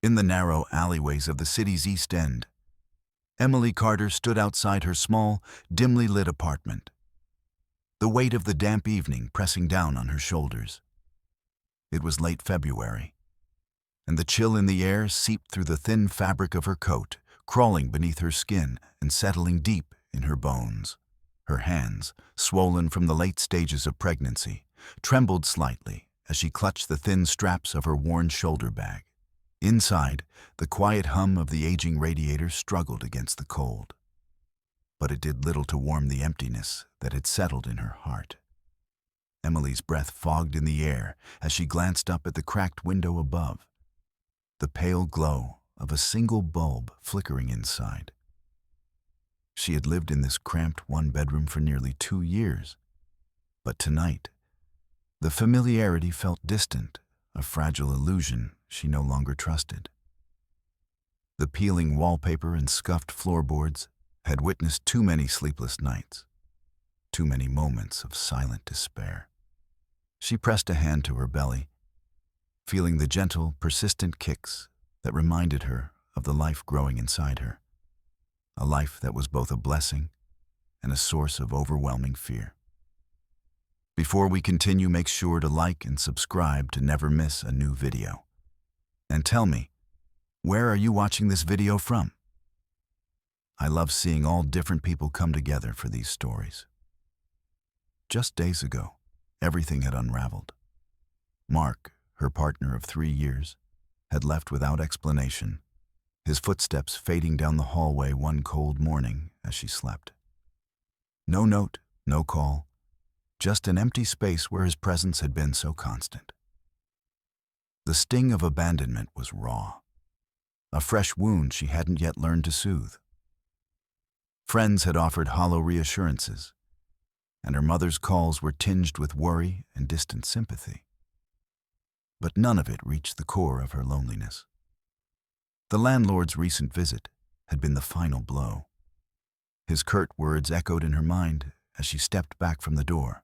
In the narrow alleyways of the city's East End, Emily Carter stood outside her small, dimly lit apartment, the weight of the damp evening pressing down on her shoulders. It was late February, and the chill in the air seeped through the thin fabric of her coat, crawling beneath her skin and settling deep in her bones. Her hands, swollen from the late stages of pregnancy, trembled slightly as she clutched the thin straps of her worn shoulder bag. Inside, the quiet hum of the aging radiator struggled against the cold. But it did little to warm the emptiness that had settled in her heart. Emily's breath fogged in the air as she glanced up at the cracked window above, the pale glow of a single bulb flickering inside. She had lived in this cramped one-bedroom for nearly 2 years, but tonight, the familiarity felt distant, a fragile illusion she no longer trusted. The peeling wallpaper and scuffed floorboards had witnessed too many sleepless nights, too many moments of silent despair. She pressed a hand to her belly, feeling the gentle, persistent kicks that reminded her of the life growing inside her, a life that was both a blessing and a source of overwhelming fear. Before we continue, make sure to like and subscribe to never miss a new video. And tell me, where are you watching this video from? I love seeing all different people come together for these stories. Just days ago, everything had unraveled. Mark, her partner of 3 years, had left without explanation, his footsteps fading down the hallway one cold morning as she slept. No note, no call, just an empty space where his presence had been so constant. The sting of abandonment was raw, a fresh wound she hadn't yet learned to soothe. Friends had offered hollow reassurances, and her mother's calls were tinged with worry and distant sympathy. But none of it reached the core of her loneliness. The landlord's recent visit had been the final blow. His curt words echoed in her mind as she stepped back from the door.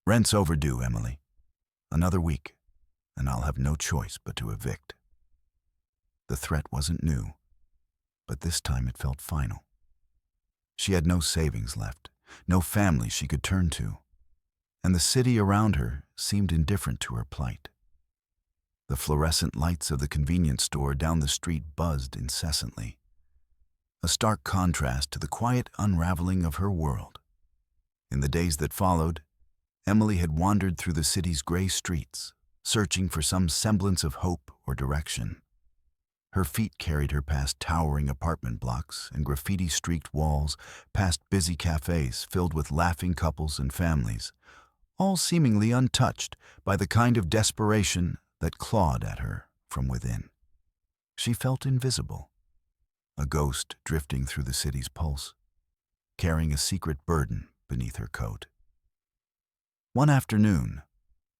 "Rent's overdue, Emily. Another week, and I'll have no choice but to evict." The threat wasn't new, but this time it felt final. She had no savings left, no family she could turn to, and the city around her seemed indifferent to her plight. The fluorescent lights of the convenience store down the street buzzed incessantly, a stark contrast to the quiet unraveling of her world. In the days that followed, Emily had wandered through the city's gray streets, searching for some semblance of hope or direction. Her feet carried her past towering apartment blocks and graffiti-streaked walls, past busy cafes filled with laughing couples and families, all seemingly untouched by the kind of desperation that clawed at her from within. She felt invisible, a ghost drifting through the city's pulse, carrying a secret burden beneath her coat. One afternoon,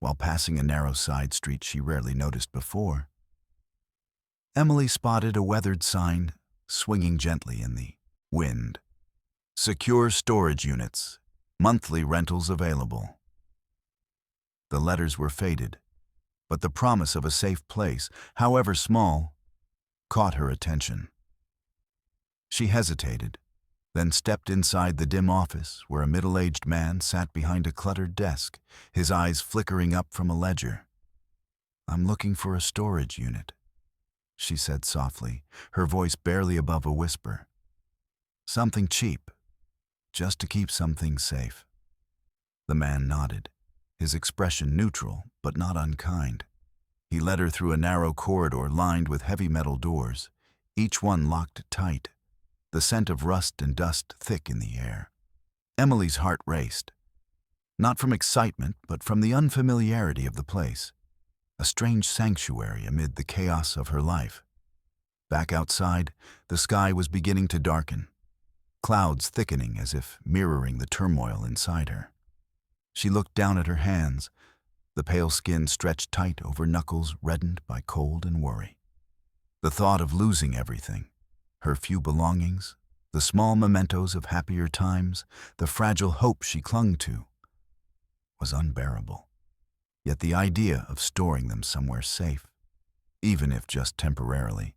while passing a narrow side street she rarely noticed before, Emily spotted a weathered sign swinging gently in the wind. "Secure storage units, monthly rentals available." The letters were faded, but the promise of a safe place, however small, caught her attention. She hesitated, then stepped inside the dim office where a middle-aged man sat behind a cluttered desk, his eyes flickering up from a ledger. "I'm looking for a storage unit," she said softly, her voice barely above a whisper. "Something cheap, just to keep some things safe." The man nodded, his expression neutral but not unkind. He led her through a narrow corridor lined with heavy metal doors, each one locked tight, the scent of rust and dust thick in the air. Emily's heart raced, not from excitement but from the unfamiliarity of the place, a strange sanctuary amid the chaos of her life. Back outside, the sky was beginning to darken, clouds thickening as if mirroring the turmoil inside her. She looked down at her hands, the pale skin stretched tight over knuckles reddened by cold and worry. The thought of losing everything, her few belongings, the small mementos of happier times, the fragile hope she clung to, was unbearable. Yet the idea of storing them somewhere safe, even if just temporarily,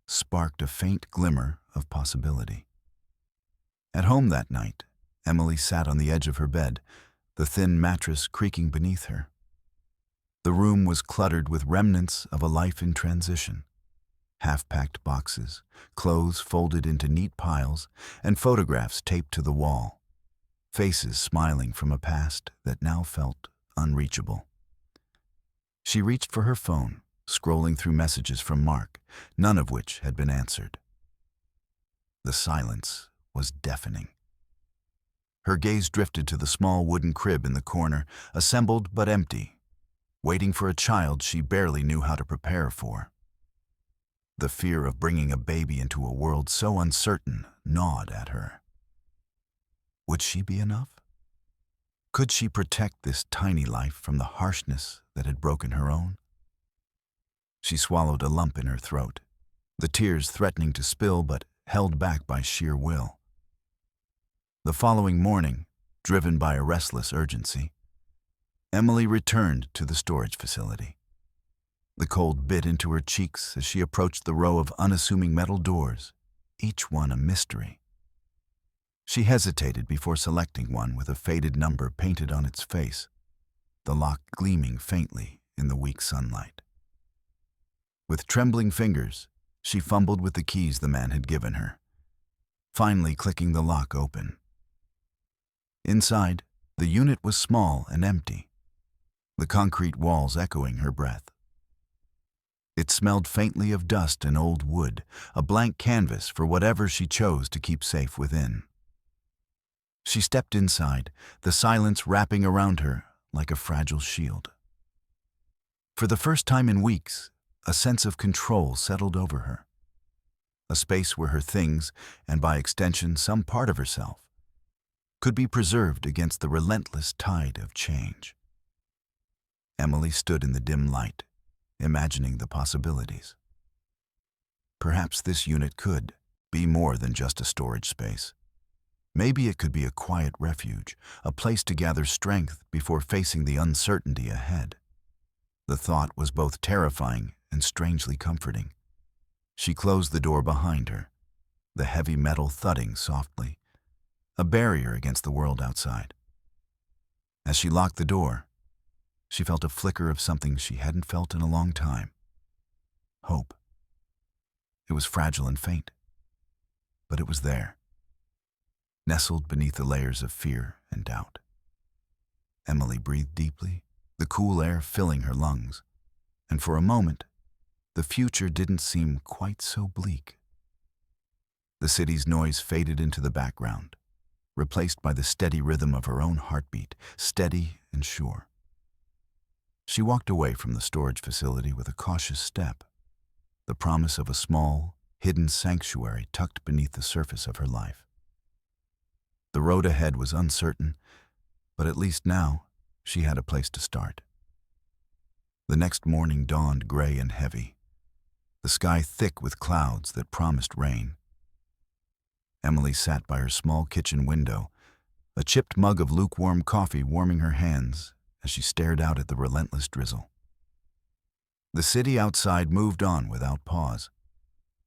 sparked a faint glimmer of possibility. At home that night, Emily sat on the edge of her bed, the thin mattress creaking beneath her. The room was cluttered with remnants of a life in transition. Half-packed boxes, clothes folded into neat piles, and photographs taped to the wall. Faces smiling from a past that now felt unreachable. She reached for her phone, scrolling through messages from Mark, none of which had been answered. The silence was deafening. Her gaze drifted to the small wooden crib in the corner, assembled but empty, waiting for a child she barely knew how to prepare for. The fear of bringing a baby into a world so uncertain gnawed at her. Would she be enough? Could she protect this tiny life from the harshness that had broken her own? She swallowed a lump in her throat, the tears threatening to spill but held back by sheer will. The following morning, driven by a restless urgency, Emily returned to the storage facility. The cold bit into her cheeks as she approached the row of unassuming metal doors, each one a mystery. She hesitated before selecting one with a faded number painted on its face, the lock gleaming faintly in the weak sunlight. With trembling fingers, she fumbled with the keys the man had given her, finally clicking the lock open. Inside, the unit was small and empty, the concrete walls echoing her breath. It smelled faintly of dust and old wood, a blank canvas for whatever she chose to keep safe within. She stepped inside, the silence wrapping around her like a fragile shield. For the first time in weeks, a sense of control settled over her. A space where her things, and by extension some part of herself, could be preserved against the relentless tide of change. Emily stood in the dim light, imagining the possibilities. Perhaps this unit could be more than just a storage space. Maybe it could be a quiet refuge, a place to gather strength before facing the uncertainty ahead. The thought was both terrifying and strangely comforting. She closed the door behind her, the heavy metal thudding softly, a barrier against the world outside. As she locked the door, she felt a flicker of something she hadn't felt in a long time. Hope. It was fragile and faint, but it was there, nestled beneath the layers of fear and doubt. Emily breathed deeply, the cool air filling her lungs, and for a moment, the future didn't seem quite so bleak. The city's noise faded into the background, replaced by the steady rhythm of her own heartbeat, steady and sure. She walked away from the storage facility with a cautious step, the promise of a small, hidden sanctuary tucked beneath the surface of her life. The road ahead was uncertain, but at least now she had a place to start. The next morning dawned gray and heavy, the sky thick with clouds that promised rain. Emily sat by her small kitchen window, a chipped mug of lukewarm coffee warming her hands as she stared out at the relentless drizzle. The city outside moved on without pause.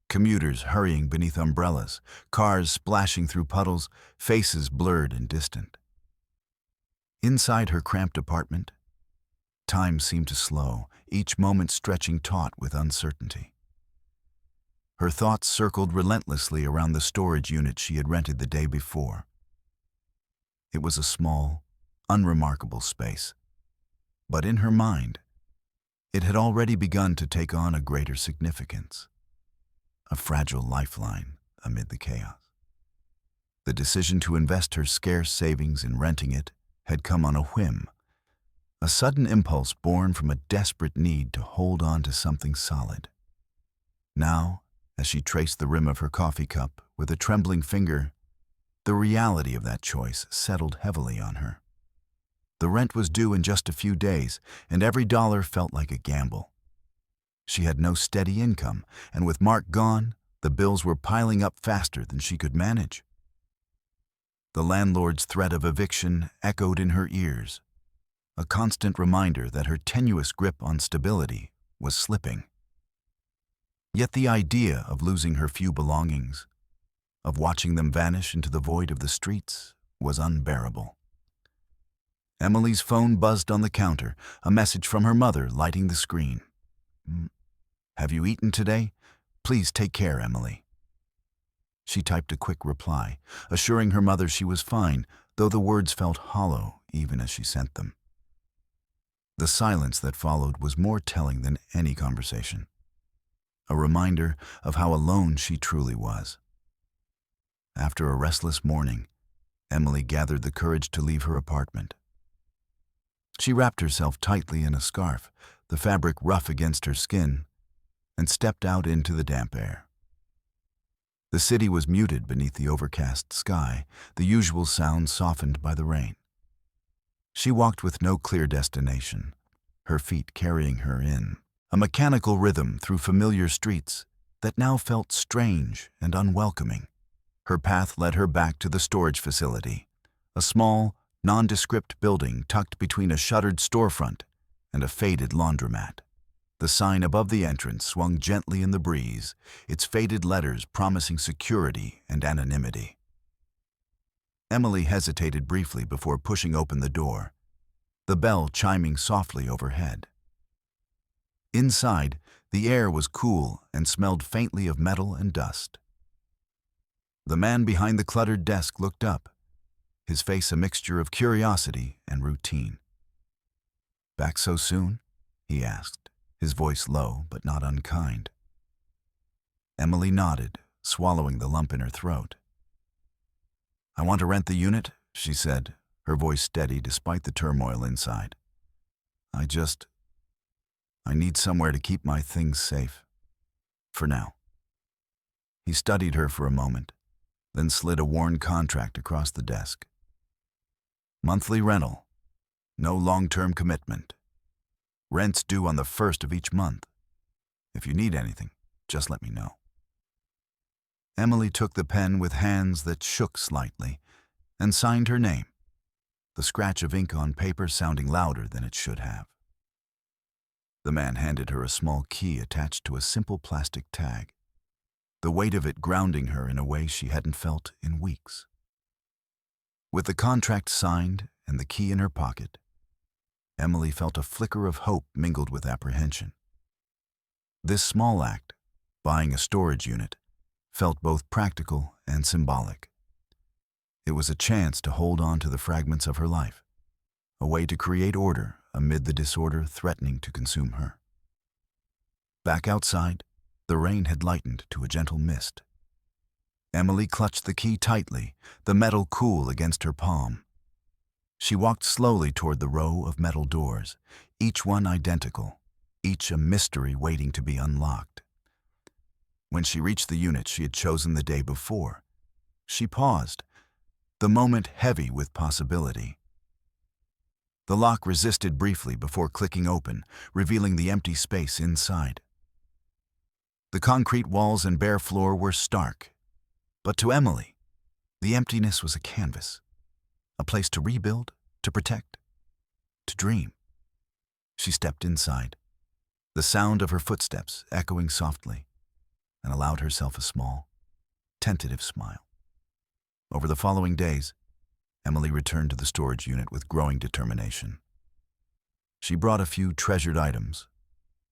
Commuters hurrying beneath umbrellas, cars splashing through puddles, faces blurred and distant. Inside her cramped apartment, time seemed to slow, each moment stretching taut with uncertainty. Her thoughts circled relentlessly around the storage unit she had rented the day before. It was a small, unremarkable space, but in her mind, it had already begun to take on a greater significance, a fragile lifeline amid the chaos. The decision to invest her scarce savings in renting it had come on a whim, a sudden impulse born from a desperate need to hold on to something solid. Now, as she traced the rim of her coffee cup with a trembling finger, the reality of that choice settled heavily on her. The rent was due in just a few days, and every dollar felt like a gamble. She had no steady income, and with Mark gone, the bills were piling up faster than she could manage. The landlord's threat of eviction echoed in her ears, a constant reminder that her tenuous grip on stability was slipping. Yet the idea of losing her few belongings, of watching them vanish into the void of the streets, was unbearable. Emily's phone buzzed on the counter, a message from her mother lighting the screen. "Have you eaten today? Please take care, Emily." She typed a quick reply, assuring her mother she was fine, though the words felt hollow even as she sent them. The silence that followed was more telling than any conversation, a reminder of how alone she truly was. After a restless morning, Emily gathered the courage to leave her apartment. She wrapped herself tightly in a scarf, the fabric rough against her skin, and stepped out into the damp air. The city was muted beneath the overcast sky, the usual sounds softened by the rain. She walked with no clear destination, her feet carrying her in a mechanical rhythm through familiar streets that now felt strange and unwelcoming. Her path led her back to the storage facility, a small, nondescript building tucked between a shuttered storefront and a faded laundromat. The sign above the entrance swung gently in the breeze, its faded letters promising security and anonymity. Emily hesitated briefly before pushing open the door, the bell chiming softly overhead. Inside, the air was cool and smelled faintly of metal and dust. The man behind the cluttered desk looked up, his face a mixture of curiosity and routine. "Back so soon?" he asked, his voice low but not unkind. Emily nodded, swallowing the lump in her throat. "I want to rent the unit," she said, her voice steady despite the turmoil inside. I need somewhere to keep my things safe. For now." He studied her for a moment, then slid a worn contract across the desk. "Monthly rental. No long-term commitment. Rent's due on the 1st of each month. If you need anything, just let me know." Emily took the pen with hands that shook slightly and signed her name, the scratch of ink on paper sounding louder than it should have. The man handed her a small key attached to a simple plastic tag, the weight of it grounding her in a way she hadn't felt in weeks. With the contract signed and the key in her pocket, Emily felt a flicker of hope mingled with apprehension. This small act, buying a storage unit, felt both practical and symbolic. It was a chance to hold on to the fragments of her life, a way to create order amid the disorder threatening to consume her. Back outside, the rain had lightened to a gentle mist. Emily clutched the key tightly, the metal cool against her palm. She walked slowly toward the row of metal doors, each one identical, each a mystery waiting to be unlocked. When she reached the unit she had chosen the day before, she paused, the moment heavy with possibility. The lock resisted briefly before clicking open, revealing the empty space inside. The concrete walls and bare floor were stark, but to Emily, the emptiness was a canvas, a place to rebuild, to protect, to dream. She stepped inside, the sound of her footsteps echoing softly, and allowed herself a small, tentative smile. Over the following days, Emily returned to the storage unit with growing determination. She brought a few treasured items,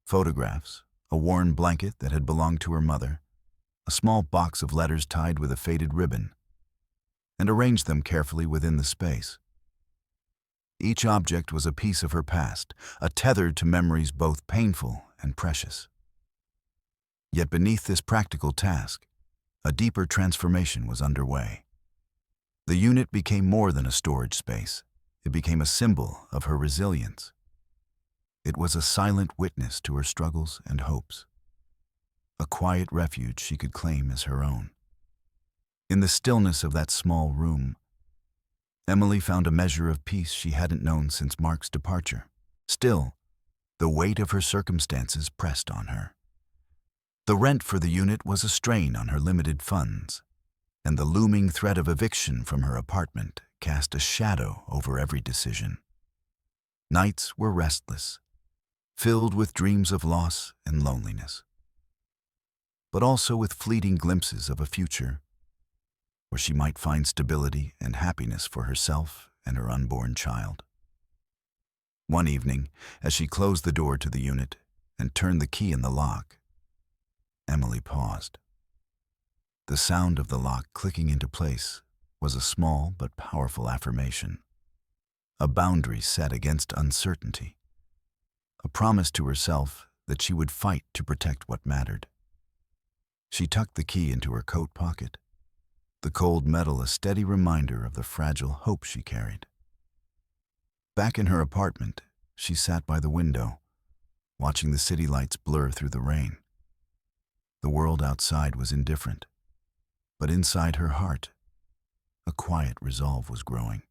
photographs, a worn blanket that had belonged to her mother, a small box of letters tied with a faded ribbon, and arranged them carefully within the space. Each object was a piece of her past, a tether to memories both painful and precious. Yet beneath this practical task, a deeper transformation was underway. The unit became more than a storage space. It became a symbol of her resilience. It was a silent witness to her struggles and hopes, a quiet refuge she could claim as her own. In the stillness of that small room, Emily found a measure of peace she hadn't known since Mark's departure. Still, the weight of her circumstances pressed on her. The rent for the unit was a strain on her limited funds, and the looming threat of eviction from her apartment cast a shadow over every decision. Nights were restless, filled with dreams of loss and loneliness. but also with fleeting glimpses of a future where she might find stability and happiness for herself and her unborn child. One evening, as she closed the door to the unit and turned the key in the lock, Emily paused. The sound of the lock clicking into place was a small but powerful affirmation, a boundary set against uncertainty, a promise to herself that she would fight to protect what mattered. She tucked the key into her coat pocket, the cold metal a steady reminder of the fragile hope she carried. Back in her apartment, she sat by the window, watching the city lights blur through the rain. The world outside was indifferent, but inside her heart, a quiet resolve was growing.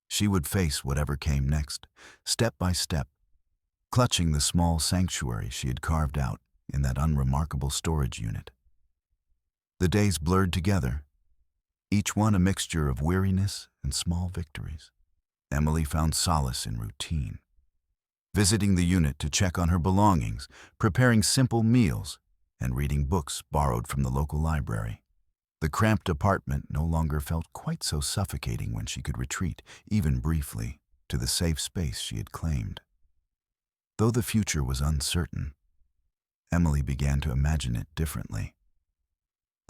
She would face whatever came next, step by step, clutching the small sanctuary she had carved out in that unremarkable storage unit. The days blurred together, each one a mixture of weariness and small victories. Emily found solace in routine, visiting the unit to check on her belongings, preparing simple meals, and reading books borrowed from the local library. The cramped apartment no longer felt quite so suffocating when she could retreat, even briefly, to the safe space she had claimed. Though the future was uncertain, Emily began to imagine it differently.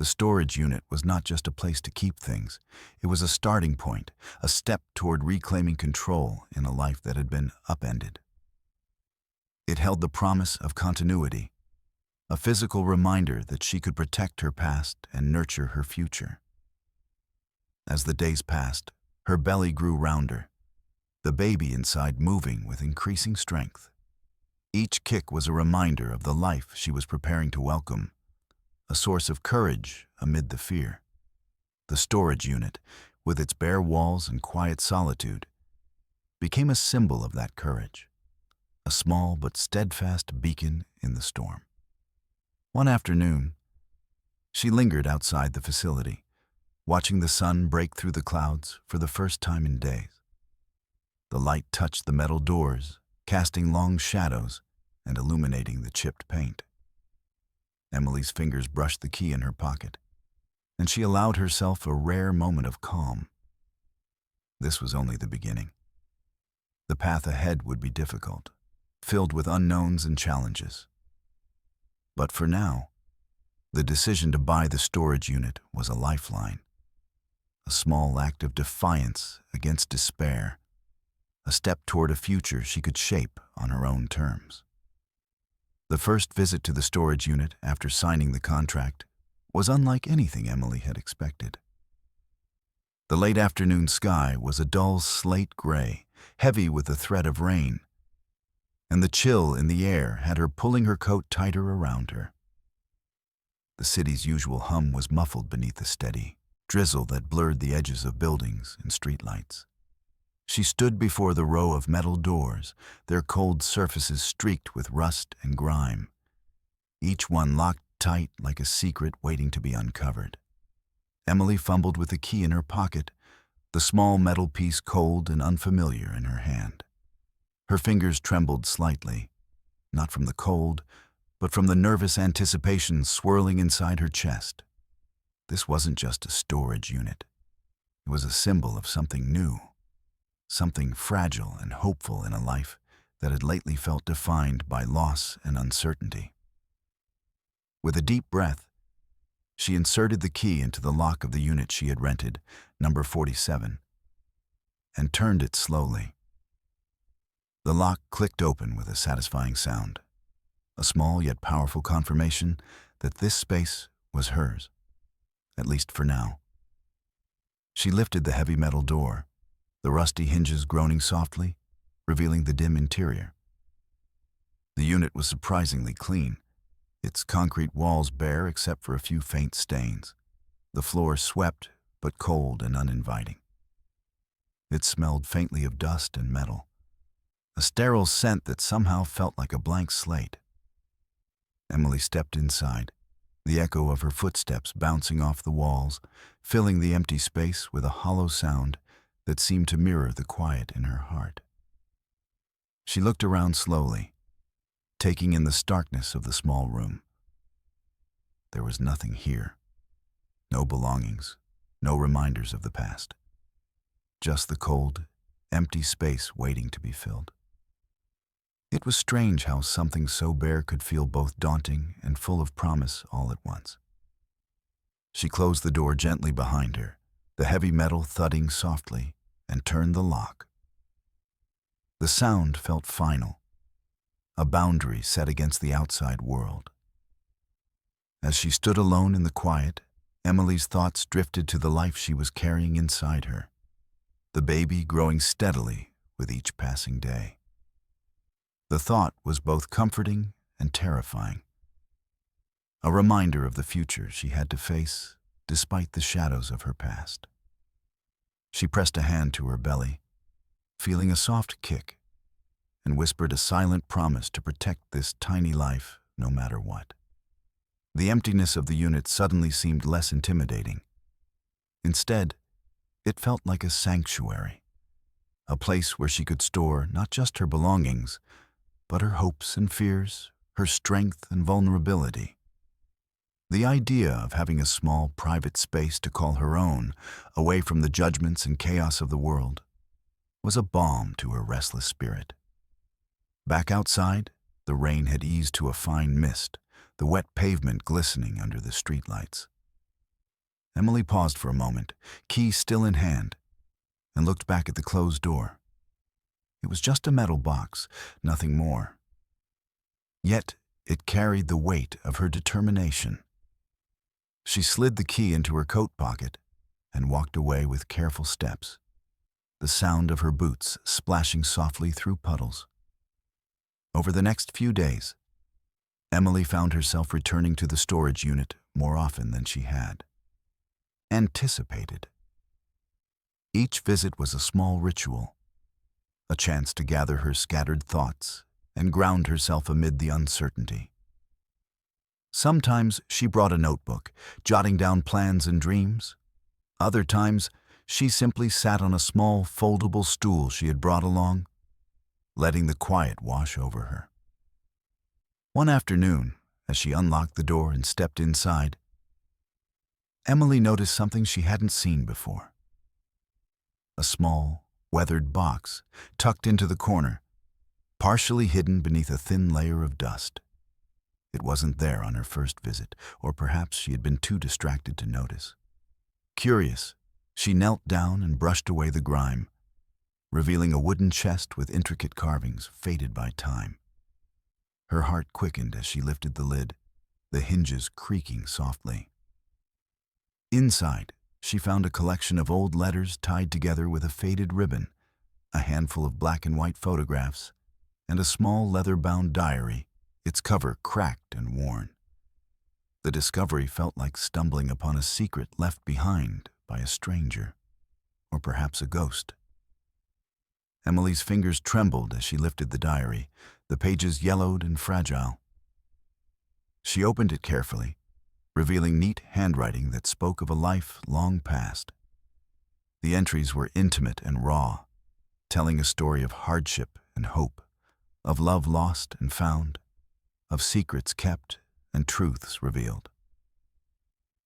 The storage unit was not just a place to keep things. It was a starting point, a step toward reclaiming control in a life that had been upended. It held the promise of continuity, a physical reminder that she could protect her past and nurture her future. As the days passed, her belly grew rounder, the baby inside moving with increasing strength. Each kick was a reminder of the life she was preparing to welcome, a source of courage amid the fear. The storage unit, with its bare walls and quiet solitude, became a symbol of that courage, a small but steadfast beacon in the storm. One afternoon, she lingered outside the facility, watching the sun break through the clouds for the first time in days. The light touched the metal doors, casting long shadows and illuminating the chipped paint. Emily's fingers brushed the key in her pocket, and she allowed herself a rare moment of calm. This was only the beginning. The path ahead would be difficult, filled with unknowns and challenges. But for now, the decision to buy the storage unit was a lifeline, a small act of defiance against despair, a step toward a future she could shape on her own terms. The first visit to the storage unit after signing the contract was unlike anything Emily had expected. The late afternoon sky was a dull slate gray, heavy with the threat of rain, and the chill in the air had her pulling her coat tighter around her. The city's usual hum was muffled beneath the steady drizzle that blurred the edges of buildings and streetlights. She stood before the row of metal doors, their cold surfaces streaked with rust and grime, each one locked tight like a secret waiting to be uncovered. Emily fumbled with the key in her pocket, the small metal piece cold and unfamiliar in her hand. Her fingers trembled slightly, not from the cold, but from the nervous anticipation swirling inside her chest. This wasn't just a storage unit. It was a symbol of something new, something fragile and hopeful in a life that had lately felt defined by loss and uncertainty. With a deep breath, she inserted the key into the lock of the unit she had rented, number 47, and turned it slowly. The lock clicked open with a satisfying sound, a small yet powerful confirmation that this space was hers, at least for now. She lifted the heavy metal door, the rusty hinges groaning softly, revealing the dim interior. The unit was surprisingly clean, its concrete walls bare except for a few faint stains, the floor swept but cold and uninviting. It smelled faintly of dust and metal, a sterile scent that somehow felt like a blank slate. Emily stepped inside, the echo of her footsteps bouncing off the walls, filling the empty space with a hollow sound that seemed to mirror the quiet in her heart. She looked around slowly, taking in the starkness of the small room. there was nothing here. No belongings, no reminders of the past. Just the cold, empty space waiting to be filled. It was strange how something so bare could feel both daunting and full of promise all at once. She closed the door gently behind her, the heavy metal thudding softly, and turned the lock. The sound felt final, a boundary set against the outside world. As she stood alone in the quiet, Emily's thoughts drifted to the life she was carrying inside her, the baby growing steadily with each passing day. The thought was both comforting and terrifying, a reminder of the future she had to face despite the shadows of her past. She pressed a hand to her belly, feeling a soft kick, and whispered a silent promise to protect this tiny life no matter what. The emptiness of the unit suddenly seemed less intimidating. Instead, it felt like a sanctuary, a place where she could store not just her belongings, but her hopes and fears, her strength and vulnerability. The idea of having a small, private space to call her own, away from the judgments and chaos of the world, was a balm to her restless spirit. Back outside, the rain had eased to a fine mist, the wet pavement glistening under the streetlights. Emily paused for a moment, key still in hand, and looked back at the closed door. It was just a metal box, nothing more. Yet it carried the weight of her determination. She slid the key into her coat pocket and walked away with careful steps, the sound of her boots splashing softly through puddles. Over the next few days, Emily found herself returning to the storage unit more often than she had anticipated. Each visit was a small ritual, a chance to gather her scattered thoughts and ground herself amid the uncertainty. Sometimes she brought a notebook, jotting down plans and dreams. Other times, she simply sat on a small foldable stool she had brought along, letting the quiet wash over her. One afternoon, as she unlocked the door and stepped inside, Emily noticed something she hadn't seen before. A small, weathered box tucked into the corner, partially hidden beneath a thin layer of dust. It wasn't there on her first visit, or perhaps she had been too distracted to notice. Curious, she knelt down and brushed away the grime, revealing a wooden chest with intricate carvings faded by time. Her heart quickened as she lifted the lid, the hinges creaking softly. Inside, she found a collection of old letters tied together with a faded ribbon, a handful of black and white photographs, and a small leather-bound diary, its cover cracked and worn. The discovery felt like stumbling upon a secret left behind by a stranger, or perhaps a ghost. Emily's fingers trembled as she lifted the diary, the pages yellowed and fragile. She opened it carefully, revealing neat handwriting that spoke of a life long past. The entries were intimate and raw, telling a story of hardship and hope, of love lost and found, of secrets kept and truths revealed.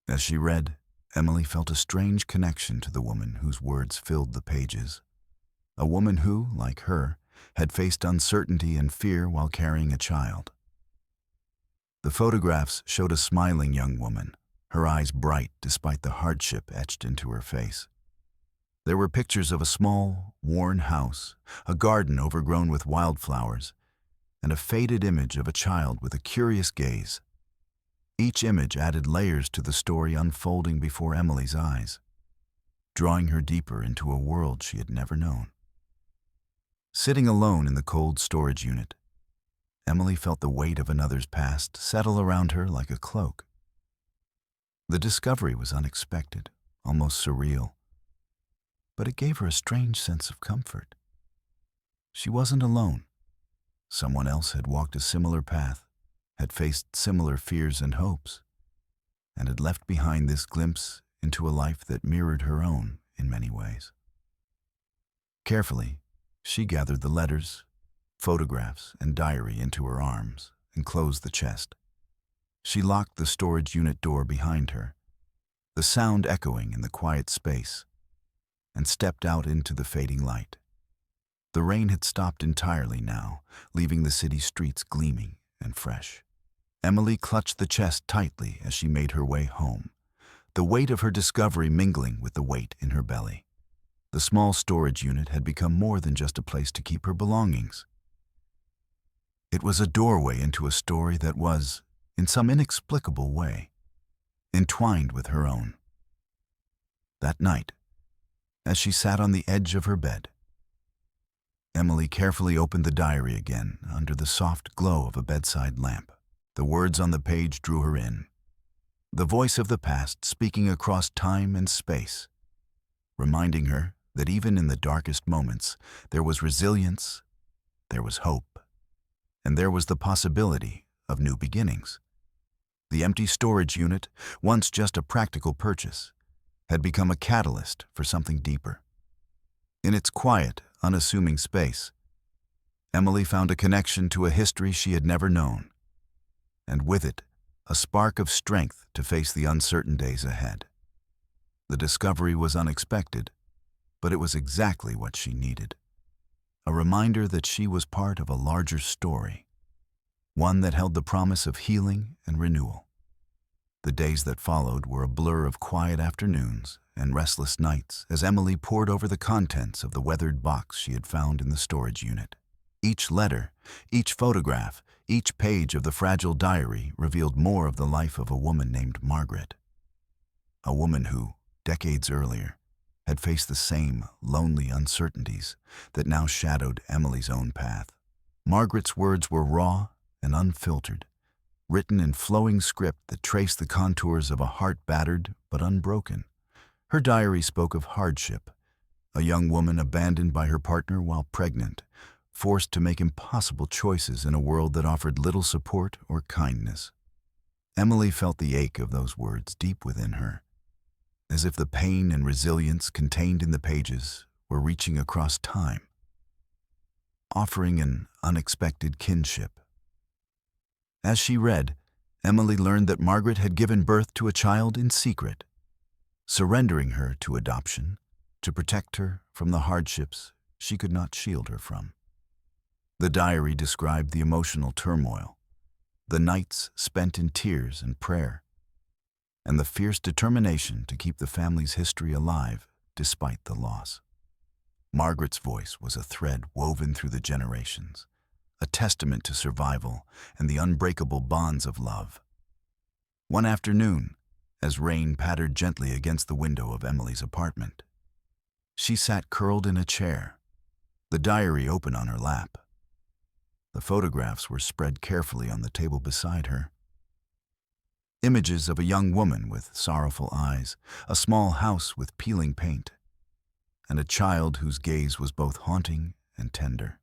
As she read, Emily felt a strange connection to the woman whose words filled the pages. A woman who, like her, had faced uncertainty and fear while carrying a child. The photographs showed a smiling young woman, her eyes bright despite the hardship etched into her face. There were pictures of a small, worn house, a garden overgrown with wildflowers, and a faded image of a child with a curious gaze. Each image added layers to the story unfolding before Emily's eyes, drawing her deeper into a world she had never known. Sitting alone in the cold storage unit, Emily felt the weight of another's past settle around her like a cloak. The discovery was unexpected, almost surreal, but it gave her a strange sense of comfort. She wasn't alone. Someone else had walked a similar path, had faced similar fears and hopes, and had left behind this glimpse into a life that mirrored her own in many ways. Carefully, she gathered the letters, photographs, and diary into her arms and closed the chest. She locked the storage unit door behind her, the sound echoing in the quiet space, and stepped out into the fading light. The rain had stopped entirely now, leaving the city streets gleaming and fresh. Emily clutched the chest tightly as she made her way home, the weight of her discovery mingling with the weight in her belly. The small storage unit had become more than just a place to keep her belongings. It was a doorway into a story that was, in some inexplicable way, entwined with her own. That night, as she sat on the edge of her bed, Emily carefully opened the diary again under the soft glow of a bedside lamp. The words on the page drew her in, the voice of the past speaking across time and space, reminding her that even in the darkest moments, there was resilience, there was hope, and there was the possibility of new beginnings. The empty storage unit, once just a practical purchase, had become a catalyst for something deeper. In its quiet, unassuming space, Emily found a connection to a history she had never known, and with it, a spark of strength to face the uncertain days ahead. The discovery was unexpected, but it was exactly what she needed. A reminder that she was part of a larger story, one that held the promise of healing and renewal. The days that followed were a blur of quiet afternoons and restless nights as Emily pored over the contents of the weathered box she had found in the storage unit. Each letter, each photograph, each page of the fragile diary revealed more of the life of a woman named Margaret. A woman who, decades earlier, had faced the same lonely uncertainties that now shadowed Emily's own path. Margaret's words were raw and unfiltered, written in flowing script that traced the contours of a heart battered but unbroken. Her diary spoke of hardship, a young woman abandoned by her partner while pregnant, forced to make impossible choices in a world that offered little support or kindness. Emily felt the ache of those words deep within her, as if the pain and resilience contained in the pages were reaching across time, offering an unexpected kinship. As she read, Emily learned that Margaret had given birth to a child in secret, surrendering her to adoption to protect her from the hardships she could not shield her from. The diary described the emotional turmoil, the nights spent in tears and prayer, and the fierce determination to keep the family's history alive despite the loss. Margaret's voice was a thread woven through the generations, a testament to survival and the unbreakable bonds of love. One afternoon, as rain pattered gently against the window of Emily's apartment, she sat curled in a chair, the diary open on her lap. The photographs were spread carefully on the table beside her. Images of a young woman with sorrowful eyes, a small house with peeling paint, and a child whose gaze was both haunting and tender.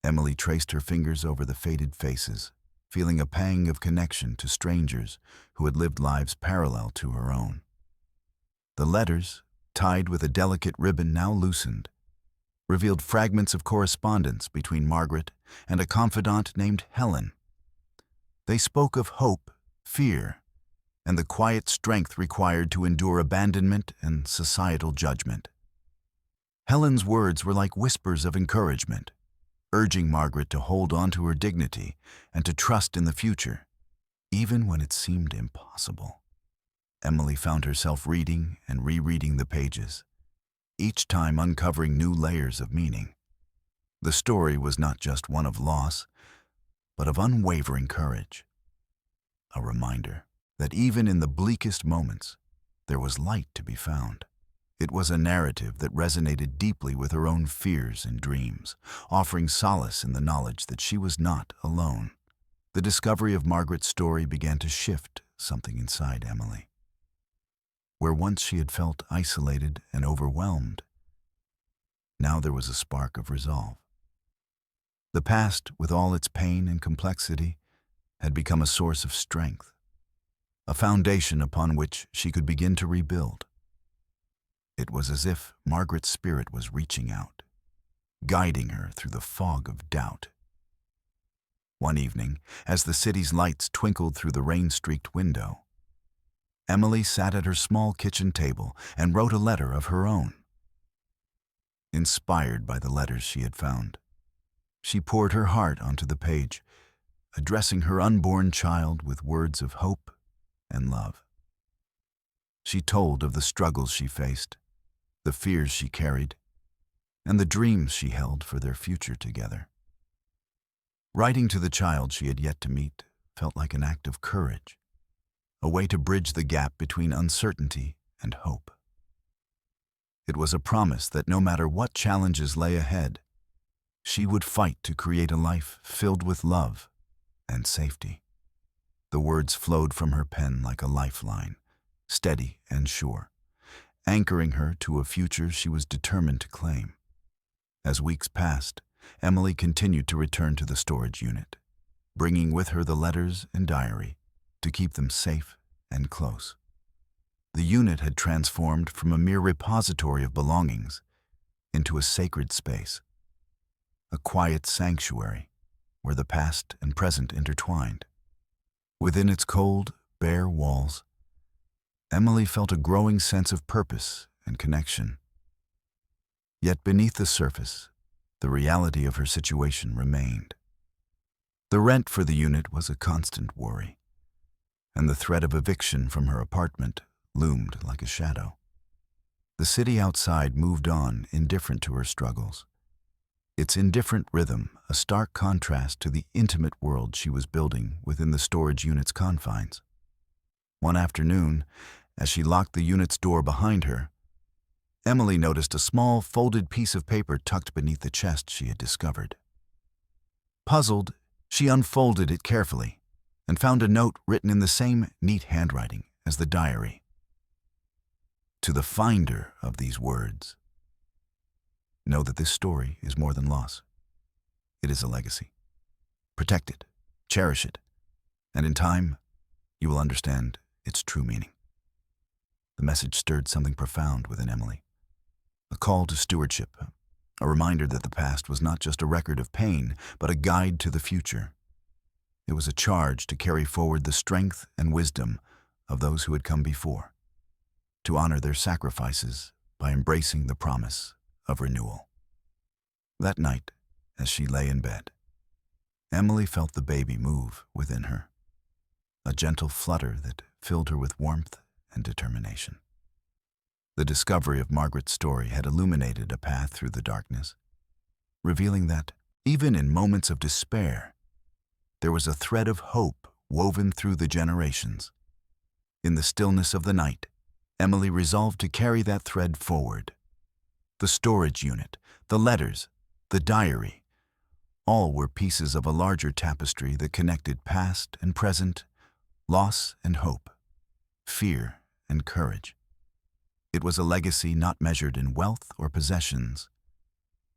Emily traced her fingers over the faded faces, feeling a pang of connection to strangers who had lived lives parallel to her own. The letters, tied with a delicate ribbon now loosened, revealed fragments of correspondence between Margaret and a confidant named Helen. They spoke of hope, fear, and the quiet strength required to endure abandonment and societal judgment. Helen's words were like whispers of encouragement, urging Margaret to hold on to her dignity and to trust in the future, even when it seemed impossible. Emily found herself reading and rereading the pages, each time uncovering new layers of meaning. The story was not just one of loss, but of unwavering courage. A reminder that even in the bleakest moments, there was light to be found. It was a narrative that resonated deeply with her own fears and dreams, offering solace in the knowledge that she was not alone. The discovery of Margaret's story began to shift something inside Emily. Where once she had felt isolated and overwhelmed, now there was a spark of resolve. The past, with all its pain and complexity, had become a source of strength, a foundation upon which she could begin to rebuild. It was as if Margaret's spirit was reaching out, guiding her through the fog of doubt. One evening, as the city's lights twinkled through the rain-streaked window, Emily sat at her small kitchen table and wrote a letter of her own. Inspired by the letters she had found, she poured her heart onto the page, addressing her unborn child with words of hope and love. She told of the struggles she faced, the fears she carried, and the dreams she held for their future together. Writing to the child she had yet to meet felt like an act of courage, a way to bridge the gap between uncertainty and hope. It was a promise that no matter what challenges lay ahead, she would fight to create a life filled with love and safety. The words flowed from her pen like a lifeline, steady and sure, anchoring her to a future she was determined to claim. As weeks passed, Emily continued to return to the storage unit, bringing with her the letters and diary to keep them safe and close. The unit had transformed from a mere repository of belongings into a sacred space, a quiet sanctuary where the past and present intertwined. Within its cold, bare walls, Emily felt a growing sense of purpose and connection. Yet beneath the surface, the reality of her situation remained. The rent for the unit was a constant worry, and the threat of eviction from her apartment loomed like a shadow. The city outside moved on, indifferent to her struggles, its indifferent rhythm a stark contrast to the intimate world she was building within the storage unit's confines. One afternoon, as she locked the unit's door behind her, Emily noticed a small, folded piece of paper tucked beneath the chest she had discovered. Puzzled, she unfolded it carefully and found a note written in the same neat handwriting as the diary. To the finder of these words, know that this story is more than loss. It is a legacy. Protect it, cherish it, and in time, you will understand its true meaning. The message stirred something profound within Emily. A call to stewardship, a reminder that the past was not just a record of pain, but a guide to the future. It was a charge to carry forward the strength and wisdom of those who had come before, to honor their sacrifices by embracing the promise of renewal. That night, as she lay in bed, Emily felt the baby move within her, a gentle flutter that filled her with warmth and determination. The discovery of Margaret's story had illuminated a path through the darkness, revealing that, even in moments of despair, there was a thread of hope woven through the generations. In the stillness of the night, Emily resolved to carry that thread forward. The storage unit, the letters, the diary, all were pieces of a larger tapestry that connected past and present, loss and hope, fear and courage. It was a legacy not measured in wealth or possessions,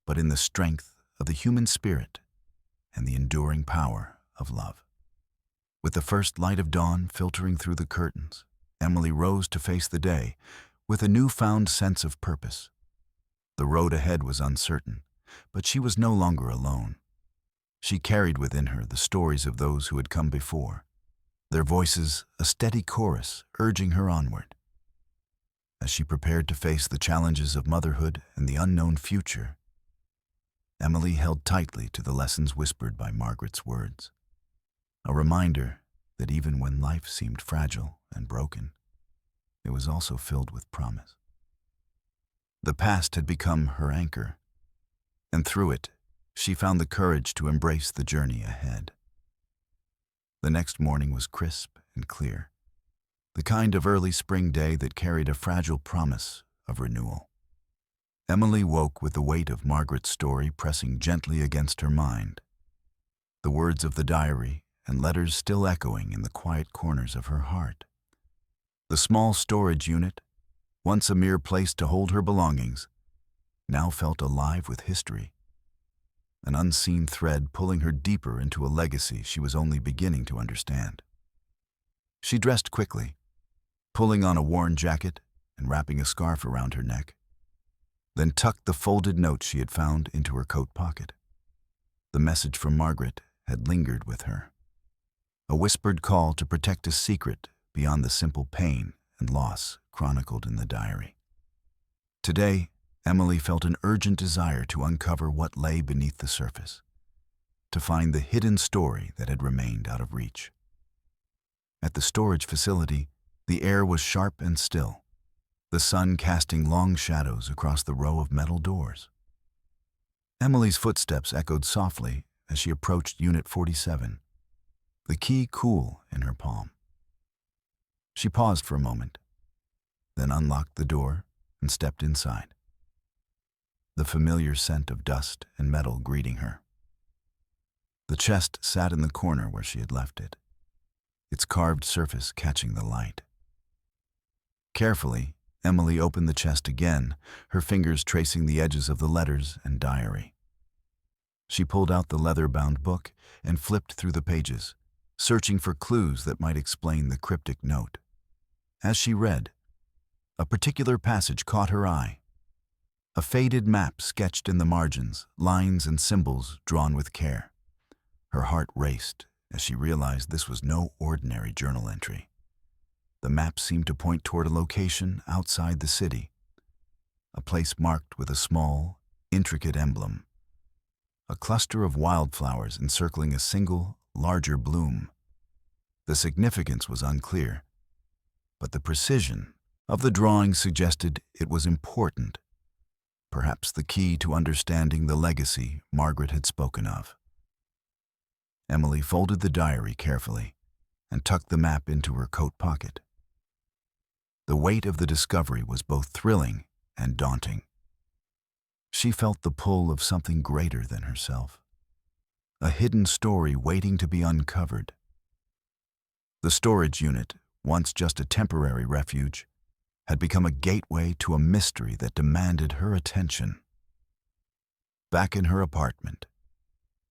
but in the strength of the human spirit and the enduring power of love. With the first light of dawn filtering through the curtains, Emily rose to face the day with a newfound sense of purpose. The road ahead was uncertain, but she was no longer alone. She carried within her the stories of those who had come before, their voices a steady chorus urging her onward. As she prepared to face the challenges of motherhood and the unknown future, Emily held tightly to the lessons whispered by Margaret's words, a reminder that even when life seemed fragile and broken, it was also filled with promise. The past had become her anchor, and through it, she found the courage to embrace the journey ahead. The next morning was crisp and clear, the kind of early spring day that carried a fragile promise of renewal. Emily woke with the weight of Margaret's story pressing gently against her mind, the words of the diary and letters still echoing in the quiet corners of her heart. The small storage unit, once a mere place to hold her belongings, now felt alive with history, an unseen thread pulling her deeper into a legacy she was only beginning to understand. She dressed quickly, pulling on a worn jacket and wrapping a scarf around her neck, then tucked the folded note she had found into her coat pocket. The message from Margaret had lingered with her, a whispered call to protect a secret beyond the simple pain and loss chronicled in the diary. Today, Emily felt an urgent desire to uncover what lay beneath the surface, to find the hidden story that had remained out of reach. At the storage facility, the air was sharp and still, the sun casting long shadows across the row of metal doors. Emily's footsteps echoed softly as she approached Unit 47, the key cool in her palm. She paused for a moment, then unlocked the door and stepped inside, the familiar scent of dust and metal greeting her. The chest sat in the corner where she had left it, its carved surface catching the light. Carefully, Emily opened the chest again, her fingers tracing the edges of the letters and diary. She pulled out the leather-bound book and flipped through the pages, searching for clues that might explain the cryptic note. As she read, a particular passage caught her eye. A faded map sketched in the margins, lines and symbols drawn with care. Her heart raced as she realized this was no ordinary journal entry. The map seemed to point toward a location outside the city, a place marked with a small, intricate emblem, a cluster of wildflowers encircling a single, larger bloom. The significance was unclear, but the precision of the drawing suggested it was important, perhaps the key to understanding the legacy Margaret had spoken of. Emily folded the diary carefully and tucked the map into her coat pocket. The weight of the discovery was both thrilling and daunting. She felt the pull of something greater than herself, a hidden story waiting to be uncovered. The storage unit, once just a temporary refuge, had become a gateway to a mystery that demanded her attention. Back in her apartment,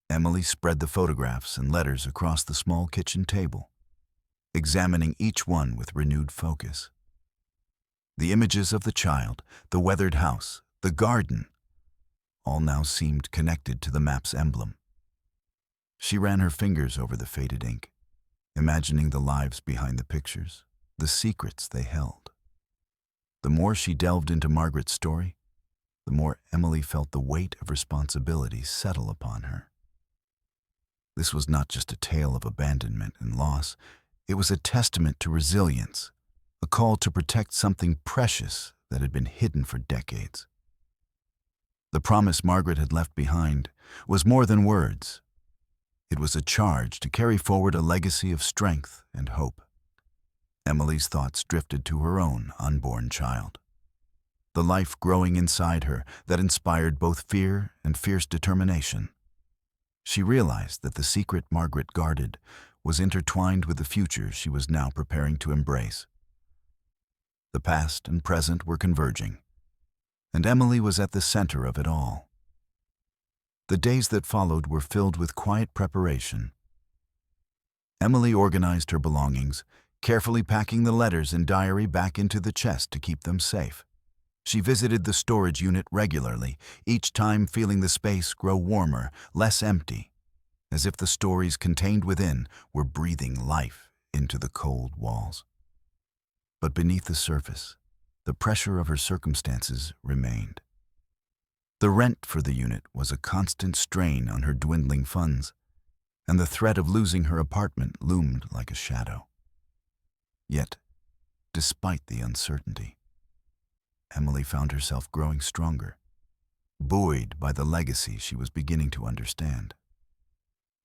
Emily spread the photographs and letters across the small kitchen table, examining each one with renewed focus. The images of the child, the weathered house, the garden, all now seemed connected to the map's emblem. She ran her fingers over the faded ink, imagining the lives behind the pictures, the secrets they held. The more she delved into Margaret's story, the more Emily felt the weight of responsibility settle upon her. This was not just a tale of abandonment and loss, it was a testament to resilience, a call to protect something precious that had been hidden for decades. The promise Margaret had left behind was more than words. It was a charge to carry forward a legacy of strength and hope. Emily's thoughts drifted to her own unborn child, the life growing inside her that inspired both fear and fierce determination. She realized that the secret Margaret guarded was intertwined with the future she was now preparing to embrace. The past and present were converging, and Emily was at the center of it all. The days that followed were filled with quiet preparation. Emily organized her belongings, carefully packing the letters and diary back into the chest to keep them safe. She visited the storage unit regularly, each time feeling the space grow warmer, less empty, as if the stories contained within were breathing life into the cold walls. But beneath the surface, the pressure of her circumstances remained. The rent for the unit was a constant strain on her dwindling funds, and the threat of losing her apartment loomed like a shadow. Yet, despite the uncertainty, Emily found herself growing stronger, buoyed by the legacy she was beginning to understand.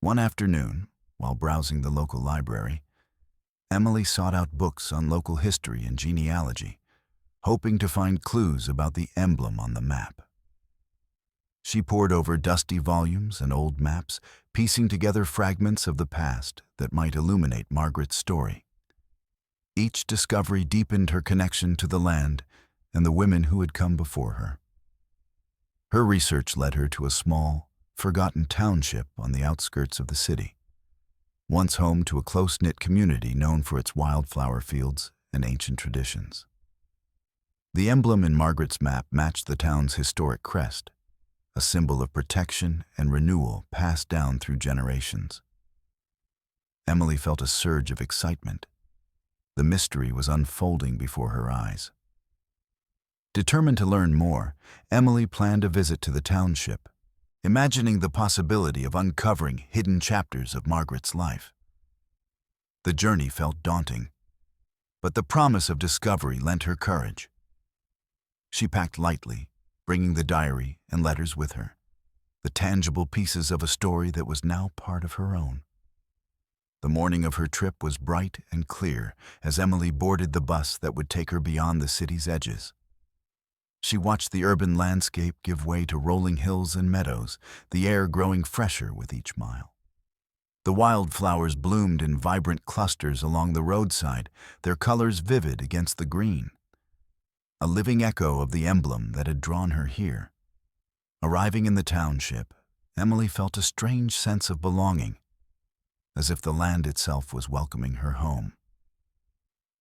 One afternoon, while browsing the local library, Emily sought out books on local history and genealogy, hoping to find clues about the emblem on the map. She pored over dusty volumes and old maps, piecing together fragments of the past that might illuminate Margaret's story. Each discovery deepened her connection to the land and the women who had come before her. Her research led her to a small, forgotten township on the outskirts of the city, once home to a close-knit community known for its wildflower fields and ancient traditions. The emblem in Margaret's map matched the town's historic crest, a symbol of protection and renewal passed down through generations. Emily felt a surge of excitement. The mystery was unfolding before her eyes. Determined to learn more, Emily planned a visit to the township, imagining the possibility of uncovering hidden chapters of Margaret's life. The journey felt daunting, but the promise of discovery lent her courage. She packed lightly, bringing the diary and letters with her, the tangible pieces of a story that was now part of her own. The morning of her trip was bright and clear as Emily boarded the bus that would take her beyond the city's edges. She watched the urban landscape give way to rolling hills and meadows, the air growing fresher with each mile. The wildflowers bloomed in vibrant clusters along the roadside, their colors vivid against the green, a living echo of the emblem that had drawn her here. Arriving in the township, Emily felt a strange sense of belonging, as if the land itself was welcoming her home.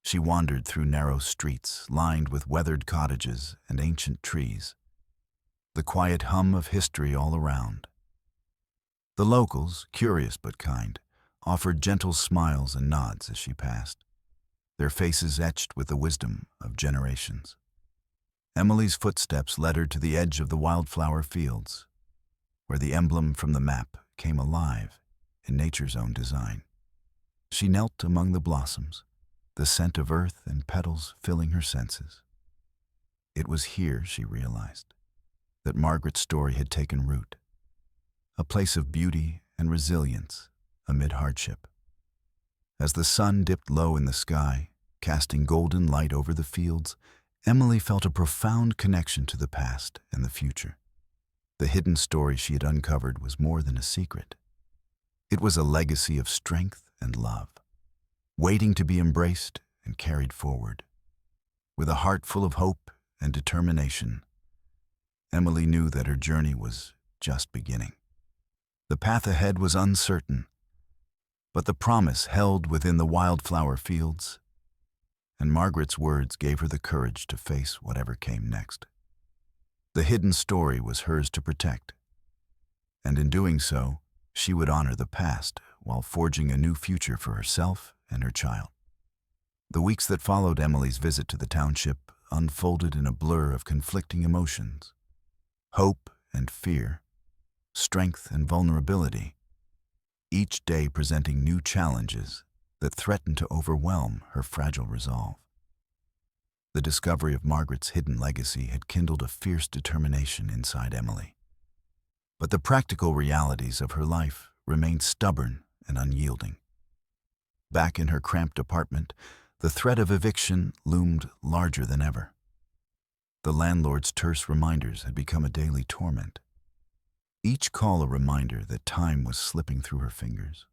She wandered through narrow streets lined with weathered cottages and ancient trees, the quiet hum of history all around. The locals, curious but kind, offered gentle smiles and nods as she passed, their faces etched with the wisdom of generations. Emily's footsteps led her to the edge of the wildflower fields, where the emblem from the map came alive in nature's own design. She knelt among the blossoms, the scent of earth and petals filling her senses. It was here, she realized, that Margaret's story had taken root, a place of beauty and resilience amid hardship. As the sun dipped low in the sky, casting golden light over the fields, Emily felt a profound connection to the past and the future. The hidden story she had uncovered was more than a secret. It was a legacy of strength and love, waiting to be embraced and carried forward. With a heart full of hope and determination, Emily knew that her journey was just beginning. The path ahead was uncertain, but the promise held within the wildflower fields, and Margaret's words gave her the courage to face whatever came next. The hidden story was hers to protect, and in doing so, she would honor the past while forging a new future for herself and her child. The weeks that followed Emily's visit to the township unfolded in a blur of conflicting emotions, hope and fear, strength and vulnerability, each day presenting new challenges that threatened to overwhelm her fragile resolve. The discovery of Margaret's hidden legacy had kindled a fierce determination inside Emily. But the practical realities of her life remained stubborn and unyielding. Back in her cramped apartment, the threat of eviction loomed larger than ever. The landlord's terse reminders had become a daily torment, each call a reminder that time was slipping through her fingers.